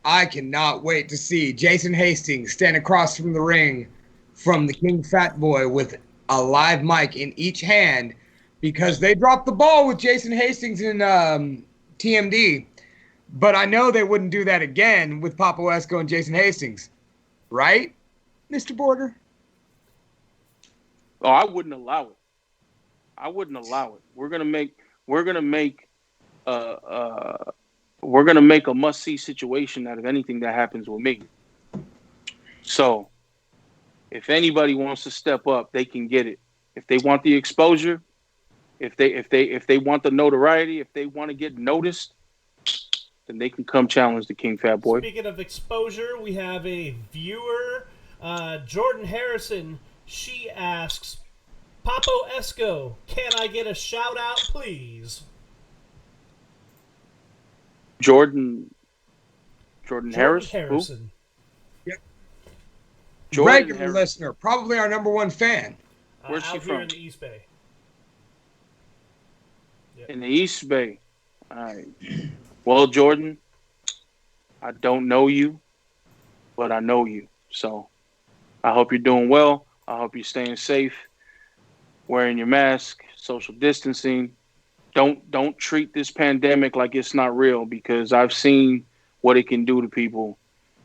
I cannot wait to see Jason Hastings stand across from the ring from the King Fat Boy with a live mic in each hand, because they dropped the ball with Jason Hastings in TMD. But I know they wouldn't do that again with Papo Esco and Jason Hastings. Right, Mr. Border? Oh, I wouldn't allow it. We're gonna make a must-see situation out of anything that happens with me. So, if anybody wants to step up, they can get it. If they want the exposure, if they want the notoriety, if they want to get noticed, then they can come challenge the King Fat Boy. Speaking of exposure, we have a viewer, Jordan Harrison. She asks, Papo Esco, can I get a shout out, please? Jordan Harrison. Yep. Jordan Regular Harrison. listener, probably our number one fan. Where's she out from? Here in the East Bay. Yep. In the East Bay. All right. Well, Jordan, I don't know you, but I know you. So I hope you're doing well. I hope you're staying safe, wearing your mask, social distancing. Don't treat this pandemic like it's not real, because I've seen what it can do to people,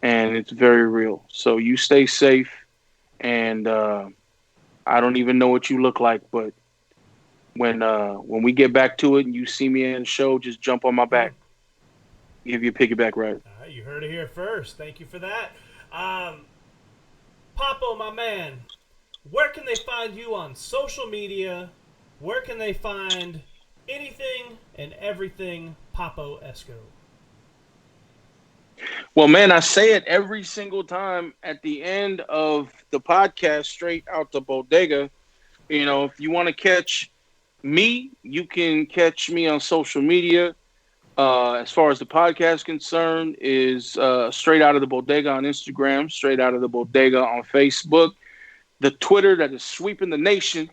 and it's very real. So you stay safe, and I don't even know what you look like, but when we get back to it and you see me in the show, just jump on my back. Give you a piggyback ride. All right, you heard it here first. Thank you for that. Papo, my man, where can they find you on social media? Where can they find anything and everything Papo Esco? Well, man, I say it every single time at the end of the podcast, Straight Out the Bodega. You know, if you want to catch me, you can catch me on social media. As far as the podcast is concerned, is Straight Out of the Bodega on Instagram, Straight Out of the Bodega on Facebook. The Twitter that is sweeping the nation,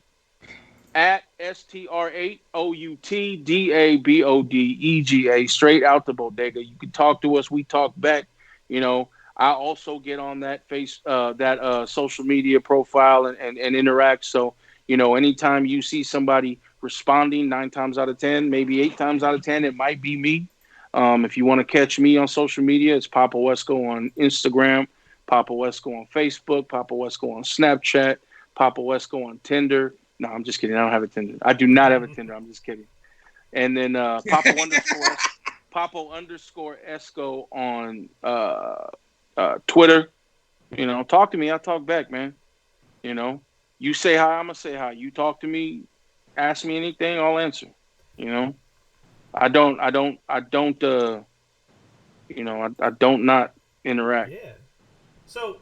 at STR8OUTDABODEGA, Straight Out the Bodega. You can talk to us. We talk back. You know, I also get on that social media profile and interact. So, anytime you see somebody responding 9 times out of 10, maybe 8 times out of 10, it might be me. If you want to catch me on social media, it's Papo Esco on Instagram, Papo Esco on Facebook, Papo Esco on Snapchat, Papo Esco on Tinder. No, I'm just kidding. I don't have a Tinder. I do not have a Tinder. I'm just kidding. And then Papo underscore Esco on Twitter. Talk to me. I'll talk back, man. You say hi, I'm gonna say hi. You talk to me, ask me anything, I'll answer. I don't not interact. Yeah. So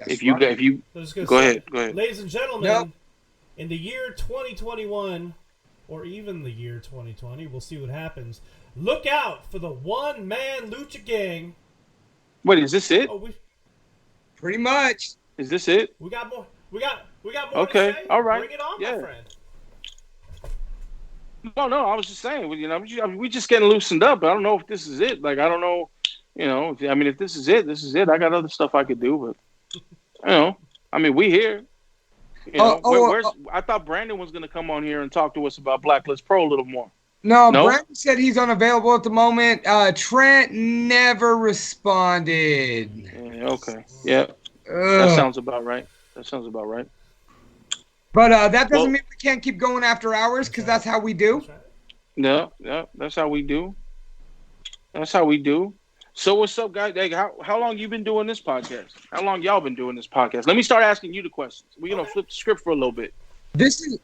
if you go ahead. Ladies and gentlemen, in the year 2021, or even the year 2020, we'll see what happens. Look out for the one-man Lucha Gang. Wait, is this it? Pretty much. Is this it? We got more. We got more. Okay, to say. all right. Bring it on, my friend. No, I was just saying, we just getting loosened up. I don't know if this is it. Like, I don't know, if this is it, this is it. I got other stuff I could do, but, we here. I thought Brandon was going to come on here and talk to us about Blacklist Pro a little more. No, Brandon said he's unavailable at the moment. Trent never responded. Yeah, okay. Yeah. That sounds about right. But that doesn't mean we can't keep going after hours, because that's how we do. No, that's how we do. So what's up, guys? Like, how long you been doing this podcast? How long y'all been doing this podcast? Let me start asking you the questions. We're going to flip the script for a little bit. This is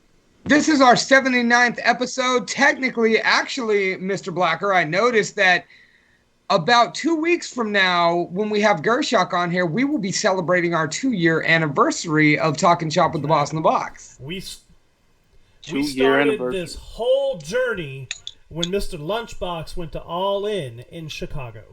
our 79th episode. Technically, actually, Mr. Blacker, I noticed that about 2 weeks from now, when we have Gershok on here, we will be celebrating our 2-year anniversary of Talking Shop with the Boss in the Box. We started this whole journey when Mr. Lunchbox went to All In Chicago.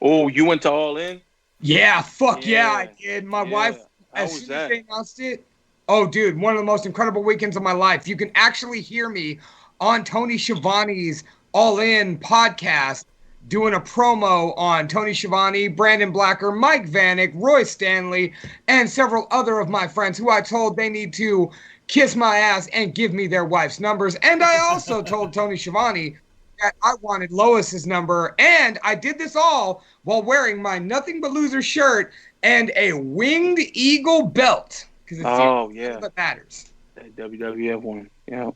Oh, you went to All In? Yeah, yeah, I did. My wife, as soon as they announced it, oh, dude, one of the most incredible weekends of my life. You can actually hear me on Tony Schiavone's All In podcast doing a promo on Tony Schiavone, Brandon Blacker, Mike Vanek, Roy Stanley, and several other of my friends who I told they need to kiss my ass and give me their wife's numbers. And I also told Tony Schiavone that I wanted Lois's number, and I did this all while wearing my Nothing But Loser shirt and a Winged Eagle belt, because it's all that matters. That WWF one. Yeah.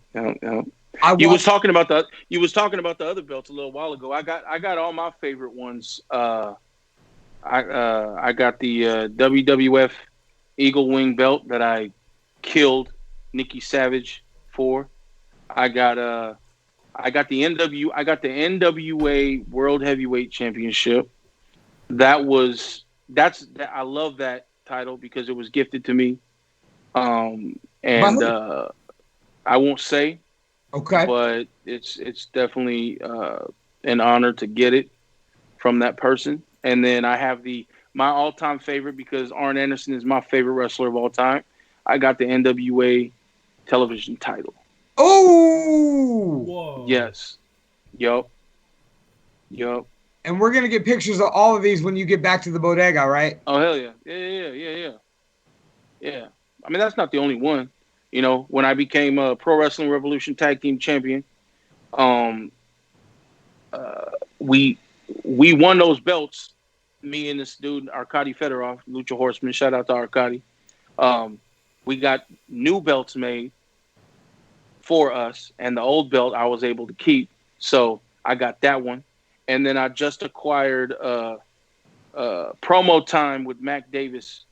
You was talking about the other belts a little while ago. I got all my favorite ones. I got the WWF Eagle Wing belt that I killed Nikki Savage for. I got the NWA World Heavyweight Championship. I love that title because it was gifted to me. I won't say. Okay. But it's definitely an honor to get it from that person. And then I have my all-time favorite, because Arn Anderson is my favorite wrestler of all time. I got the NWA television title. Oh! Whoa. Yes. Yup. And we're going to get pictures of all of these when you get back to the bodega, right? Oh, hell yeah. Yeah. I mean, that's not the only one. When I became a Pro Wrestling Revolution Tag Team Champion, we won those belts. Me and this dude, Arkady Fedorov, Lucha Horseman. Shout out to Arkady. We got new belts made for us, and the old belt I was able to keep. So I got that one, and then I just acquired Promo Time with Mac Davis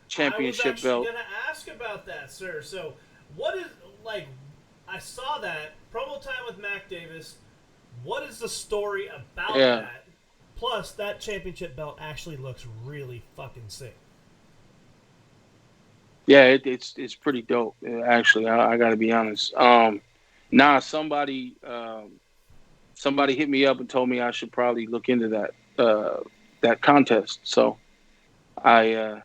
championship belt. I was actually going to ask about that, sir. So, what is, I saw that Promo Time with Mac Davis. What is the story about that? Plus, that championship belt actually looks really fucking sick. Yeah, it's pretty dope. Actually, I got to be honest. Somebody hit me up and told me I should probably look into that contest. So, I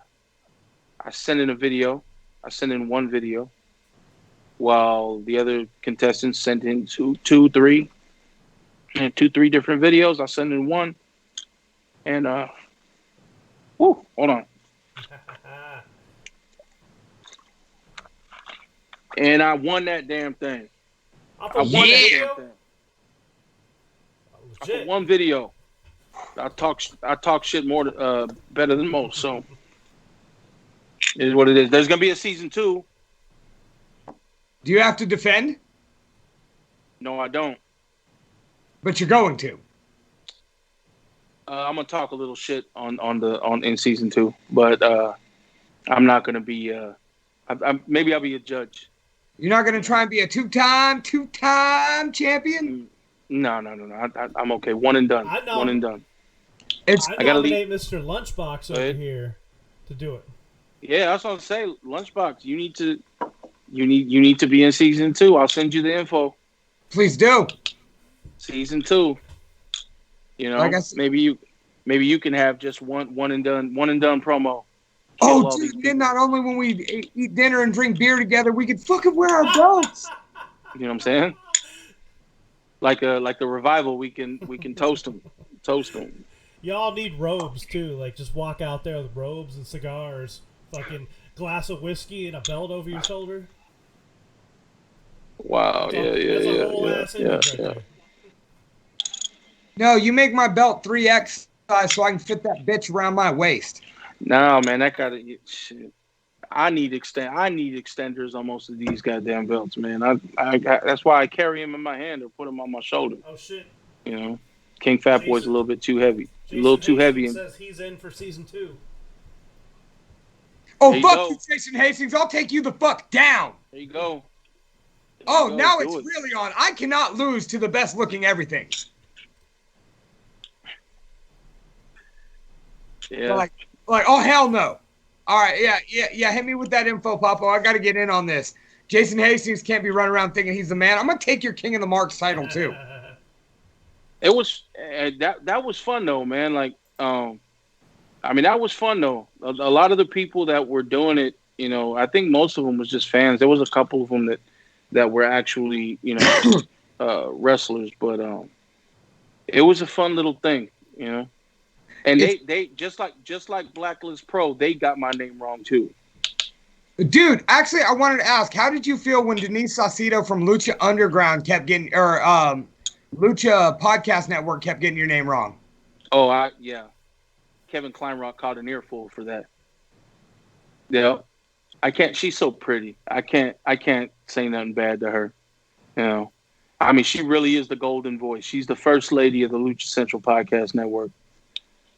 sent in a video. I sent in one video, while the other contestants sent in two, three different videos. I sent in one, and hold on. And I won that damn thing. I won that damn thing. Oh, For one video. I talk shit more better than most, so it is what it is. There's gonna be a season 2. Do you have to defend? No, I don't. But you're going to. I'm gonna talk a little shit in season 2, but I'm not gonna be. Maybe I'll be a judge. You're not gonna try and be a two-time champion? No. I'm okay. One and done. One and done. I nominate Mr. Lunchbox over here to do it. Yeah, that's what I'm saying. Lunchbox, you need to be in season 2. I'll send you the info. Please do. Season 2. You know, like maybe you can have just one and done promo. Oh, dude! Then not only when we eat dinner and drink beer together, we could fucking wear our belts. You know what I'm saying? Like the revival, we can toast them. Y'all need robes too. Like just walk out there with robes and cigars, fucking glass of whiskey and a belt over your shoulder. Wow! Yeah. No, you make my belt 3X size so I can fit that bitch around my waist. No, man, that gotta shit. I need extenders on most of these goddamn belts, man. I that's why I carry them in my hand or put them on my shoulder. Oh shit! You know, King Fat Boy's a little bit too heavy. A little too heavy. Says he's in for season 2. Oh fuck you, Jason Hastings! I'll take you the fuck down. There you go. Now it's really on. I cannot lose to the best looking everything. Yeah. Like, oh hell no. All right, yeah. Hit me with that info, Papo. I got to get in on this. Jason Hastings can't be running around thinking he's the man. I'm gonna take your King of the Marks title too. It was that was fun though, man. Like, I mean, that was fun though. A lot of the people that were doing it, you know, I think most of them was just fans. There was a couple of them that were actually, you know, wrestlers, but it was a fun little thing, you know. And they just like Blacklist Pro, they got my name wrong too. Dude, actually, I wanted to ask, how did you feel when Denise Saucedo from Lucha Underground kept getting, or Lucha Podcast Network kept getting your name wrong? Oh, yeah. Kevin Kleinrock caught an earful for that. Yeah, I can't. She's so pretty. I can't say nothing bad to her. You know, I mean, she really is the golden voice. She's the first lady of the Lucha Central Podcast Network.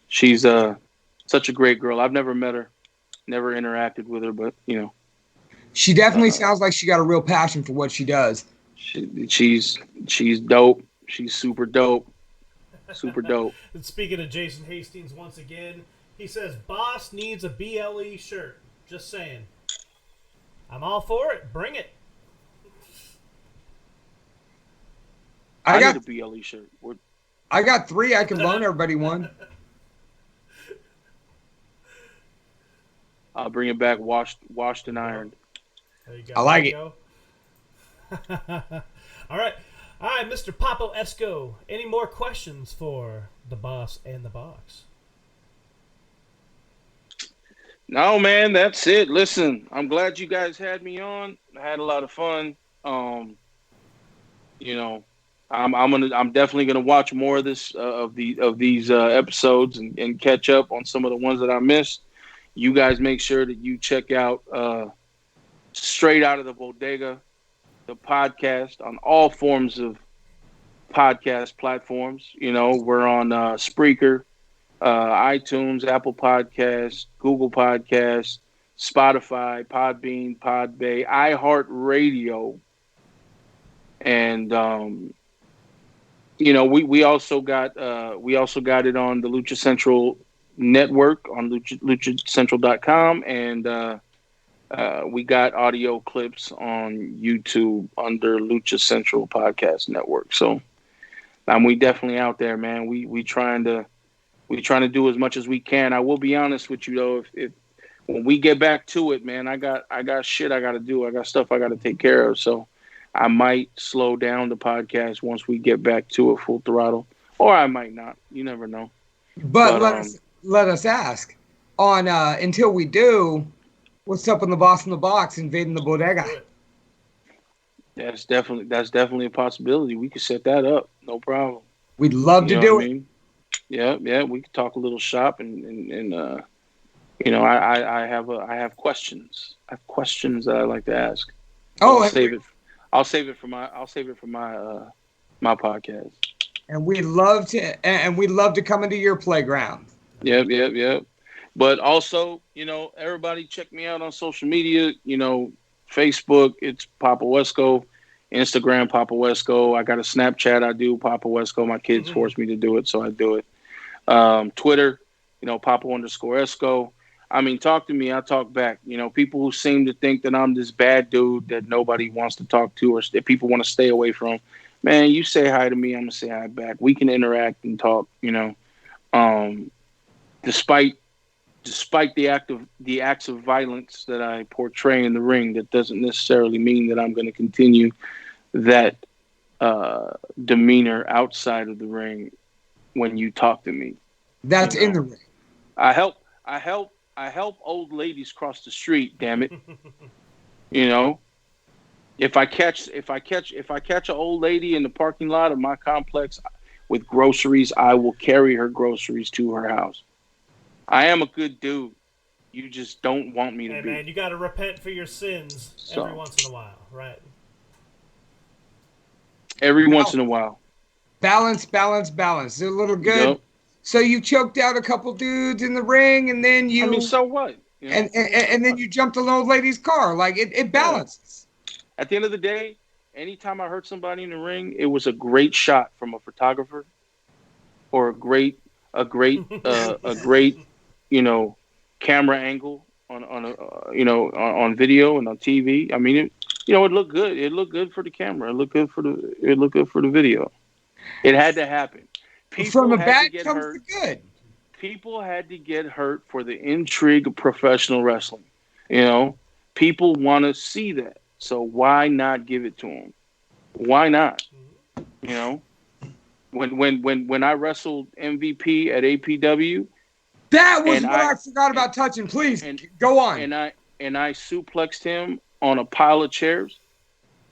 She's such a great girl. I've never met her, never interacted with her, but you know, she definitely sounds like she got a real passion for what she does. She's dope. She's super dope. Super dope. And speaking of Jason Hastings, once again, he says, "Boss needs a BLE shirt." Just saying. I'm all for it. Bring it. I got a BLE shirt. I got 3. I can loan everybody one. I'll bring it back washed and ironed. There you go. I like it. All right, Mr. Papo Esco. Any more questions for the boss and the box? No, man, that's it. Listen, I'm glad you guys had me on. I had a lot of fun. You know, I'm definitely gonna watch more of this of these episodes and catch up on some of the ones that I missed. You guys make sure that you check out Straight Out of the Bodega, the podcast, on all forms of podcast platforms. You know, we're on Spreaker, iTunes, Apple Podcasts, Google Podcasts, Spotify, Podbean, Podbay, iHeartRadio, and you know, we also got it on the Lucha Central Network on luchacentral.com, and we got audio clips on YouTube under Lucha Central Podcast Network. So we definitely out there, man. We trying to do as much as we can. I will be honest with you though, if when we get back to it, man, I got shit I got to do. I got stuff I got to take care of. So I might slow down the podcast once we get back to it full throttle, or I might not. You never know. But let us ask until we do, what's up in the boss in the box invading the bodega? That's definitely a possibility. We could set that up, no problem. We'd love You to know what I do it. mean? Yeah, yeah. We could talk a little shop, and I have questions. I have questions that I like to ask, but Oh, I'll save it for my podcast. and we'd love to come into your playground. Yep, yep, yep. But also, everybody check me out on social media. Facebook, it's Papo Esco. Instagram, Papo Esco. I got a Snapchat. I do Papo Esco. My kids force me to do it, so I do it. Twitter, Papo_Esco. I mean, talk to me. I talk back. People who seem to think that I'm this bad dude that nobody wants to talk to or that people want to stay away from. Man, you say hi to me, I'm gonna say hi back. We can interact and talk. Um, despite the acts of violence that I portray in the ring, that doesn't necessarily mean that I'm going to continue that demeanor outside of the ring when you talk to me. That's in the ring. I help old ladies cross the street. Damn it, If I catch an old lady in the parking lot of my complex with groceries, I will carry her groceries to her house. I am a good dude. You just don't want me to be. Hey, man, you got to repent for your sins every once in a while, right? Every once in a while. Balance. They're a little good. Yep. So you choked out a couple dudes in the ring, and then you. I mean, so what? And then you jumped an old lady's car. Like it balances. At the end of the day, anytime I hurt somebody in the ring, it was a great shot from a photographer, or a great camera angle on video and on TV. I mean, it looked good. It looked good for the camera. It looked good for the video. It had to happen. From a bad comes the good. People had to get hurt for the intrigue of professional wrestling. People want to see that. So why not give it to them? Why not? When I wrestled MVP at APW, that was what I forgot about touching. Please go on. And I suplexed him on a pile of chairs.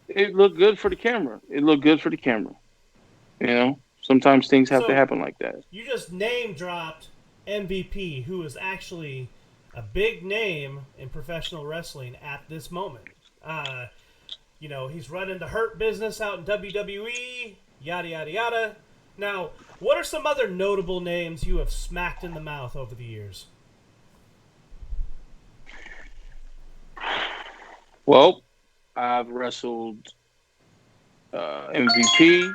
It looked good for the camera. Sometimes things have to happen like that. You just name dropped MVP, who is actually a big name in professional wrestling at this moment. He's running the Hurt business out in WWE, yada, yada, yada. Now, what are some other notable names you have smacked in the mouth over the years? Well, I've wrestled MVP.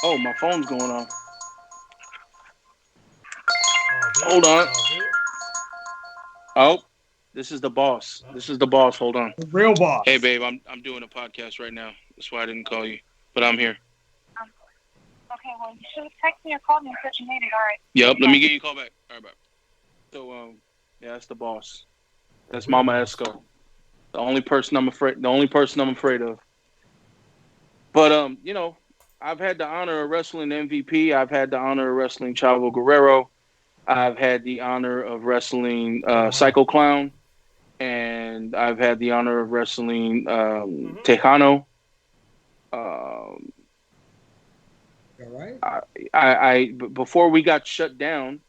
Oh, my phone's going off. Hold on. Oh, this is the boss. Hold on. The real boss. Hey, babe, I'm doing a podcast right now. That's why I didn't call you, but I'm here. Okay, well, you should have texted me or called me and said you made it. All right. Yep, let me give you a call back. All right, bye. So, that's the boss. That's Mama Esco. The only person I'm afraid of. But I've had the honor of wrestling MVP. I've had the honor of wrestling Chavo Guerrero. I've had the honor of wrestling Psycho Clown, and I've had the honor of wrestling Tejano. All right. I before we got shut down,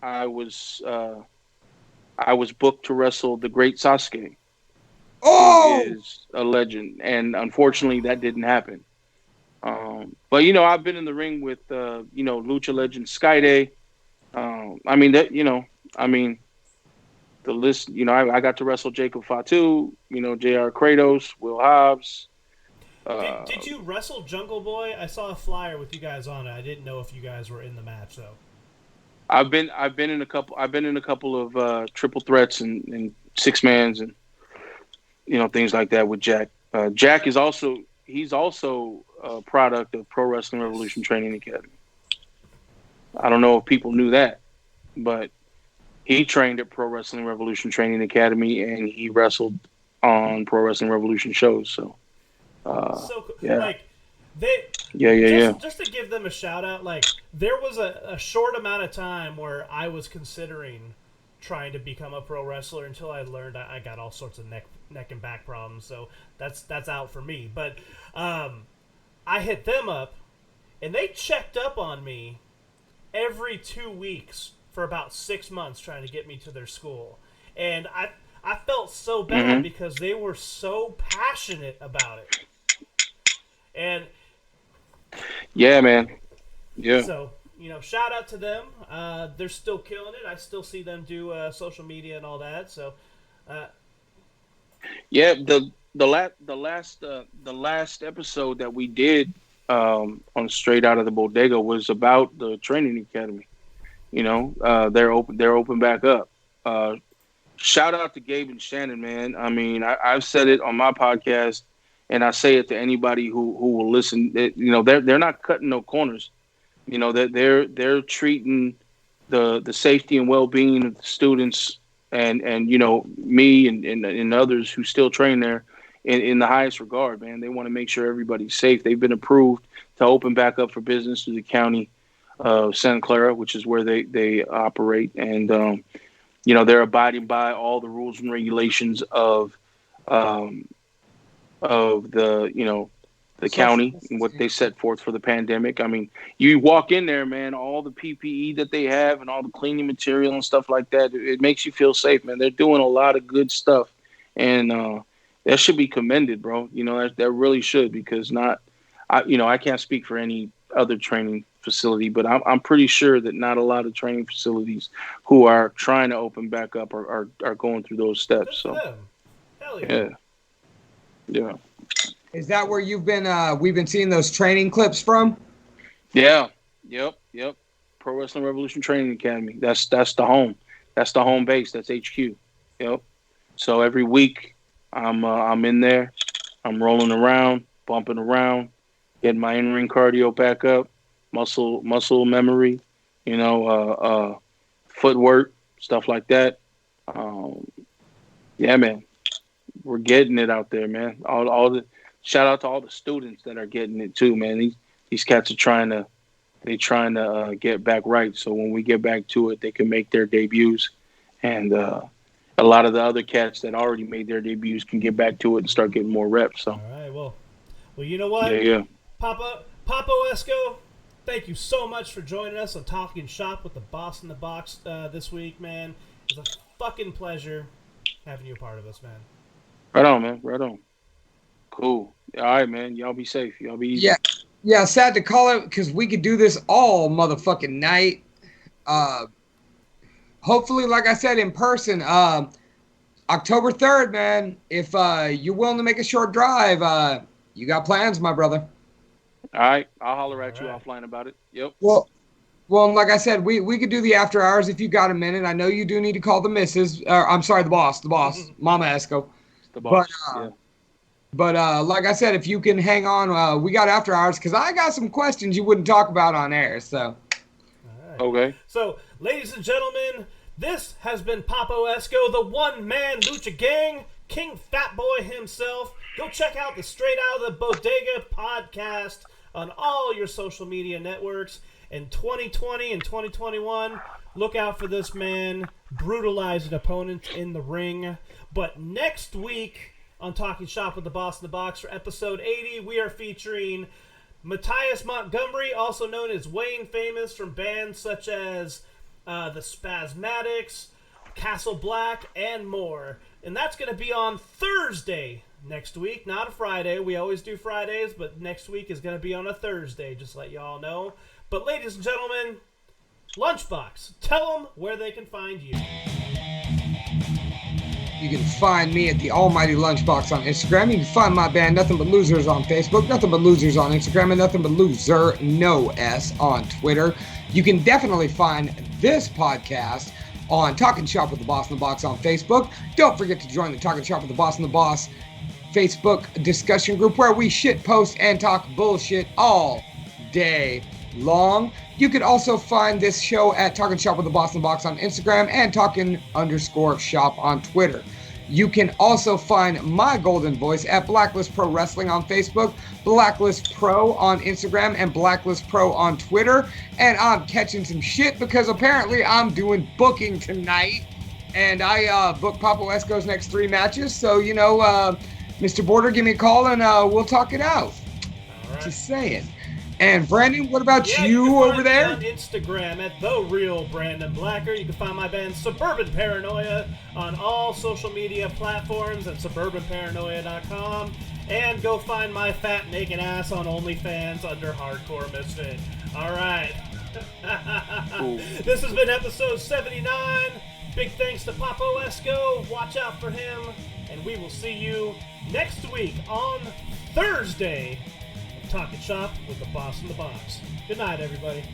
I was booked to wrestle the Great Sasuke. Oh, who is a legend, and unfortunately that didn't happen. But I've been in the ring with lucha legend Skyday. The list. I got to wrestle Jacob Fatu. J.R. Kratos, Will Hobbs. Did you wrestle Jungle Boy? I saw a flyer with you guys on it. I didn't know if you guys were in the match though. I've been in a couple of triple threats and six mans and things like that with Jack. Jack is also a product of Pro Wrestling Revolution Training Academy. I don't know if people knew that, but he trained at Pro Wrestling Revolution Training Academy and he wrestled on Pro Wrestling Revolution shows. So, so cool. Yeah. Like just to give them a shout out, like there was a short amount of time where I was considering trying to become a pro wrestler until I learned I got all sorts of neck and back problems. So that's out for me. But I hit them up, and they checked up on me every 2 weeks for about 6 months trying to get me to their school. And I felt so bad because they were so passionate about it. And yeah, man. Yeah. So, shout out to them. They're still killing it. I still see them do social media and all that. So, yeah, the last episode that we did on Straight Out of the Bodega was about the training academy. They're open back up. Shout out to Gabe and Shannon, man. I mean, I've said it on my podcast, and I say it to anybody who will listen. They're not cutting no corners. They're treating the safety and well-being of the students and me and others who still train there in the highest regard, man. They want to make sure everybody's safe. They've been approved to open back up for business through the county of Santa Clara, which is where they operate, and they're abiding by all the rules and regulations of the county and what they set forth for the pandemic. I mean, you walk in there, man, all the PPE that they have and all the cleaning material and stuff like that, it makes you feel safe, man. They're doing a lot of good stuff, and that should be commended, bro. That really should, because I can't speak for any other training facility, but I'm pretty sure that not a lot of training facilities who are trying to open back up are going through those steps. So, hell yeah. Yeah. Is that where we've been seeing those training clips from? Yeah. Yep. Pro Wrestling Revolution Training Academy. That's the home. That's the home base. That's HQ. Yep. So every week I'm in there. I'm rolling around, bumping around, getting my in-ring cardio back up, muscle memory, footwork, stuff like that. Yeah, man. We're getting it out there, man. All the shout out to all the students that are getting it too, man. These cats are trying to get back right. So when we get back to it, they can make their debuts, and a lot of the other cats that already made their debuts can get back to it and start getting more reps. So all right, well, you know what? Yeah. Papo Esco, thank you so much for joining us on Talking Shop with the Boss in the Box this week, man. It's a fucking pleasure having you a part of us, man. Right on, man. Right on. Cool. All right, man. Y'all be safe. Y'all be easy. Yeah. Sad to call it because we could do this all motherfucking night. Hopefully, like I said, in person. October 3rd, man. If you're willing to make a short drive, you got plans, my brother. All right. I'll holler at you offline about it. Yep. Well, like I said, we could do the after hours if you got a minute. I know you do need to call the missus. I'm sorry, the boss, Mama Esco. The boss. But like I said, if you can hang on, we got after hours because I got some questions you wouldn't talk about on air. So. All right. Okay. So, ladies and gentlemen, this has been Papo Esco, the one-man lucha gang, King Fat Boy himself. Go check out the Straight Out of the Bodega podcast on all your social media networks. In 2020 and 2021, look out for this man brutalizing opponents in the ring. But next week on Talking Shop with the Boss in the Box for episode 80, we are featuring Matthias Montgomery, also known as Wayne Famous, from bands such as the Spasmatics, Castle Black, and more. And that's going to be on Thursday next week, not a Friday. We always do Fridays, but next week is going to be on a Thursday, just to let y'all know. But ladies and gentlemen, Lunchbox, tell them where they can find you. You can find me at the Almighty Lunchbox on Instagram. You can find my band Nothing But Losers on Facebook, Nothing But Losers on Instagram, and Nothing But Loser, no S, on Twitter. You can definitely find this podcast on Talking Shop with the Boss in the Box on Facebook. Don't forget to join the Talking Shop with the Boss in the Boss Facebook discussion group where we shit post and talk bullshit all day long. You could also find this show at Talking Shop with the Boss in the Box on Instagram and Talking_Shop on Twitter. You can also find my golden voice at Blacklist Pro Wrestling on Facebook, Blacklist Pro on Instagram, and Blacklist Pro on Twitter. And I'm catching some shit because apparently I'm doing booking tonight and I booked Papo Esco's next 3 matches. So, Mr. Border, give me a call and we'll talk it out. All right. Just saying. And Brandon, what about Yeah, you can find over me there? on Instagram at @TheRealBrandonBlacker. You can find my band Suburban Paranoia on all social media platforms at SuburbanParanoia.com. And go find my fat naked ass on OnlyFans under Hardcore Misfit. All right. This has been episode 79. Big thanks to Papo Esco. Watch out for him. And we will see you next week on Thursday. Talking Shop with the Boss in the Box. Good night, everybody.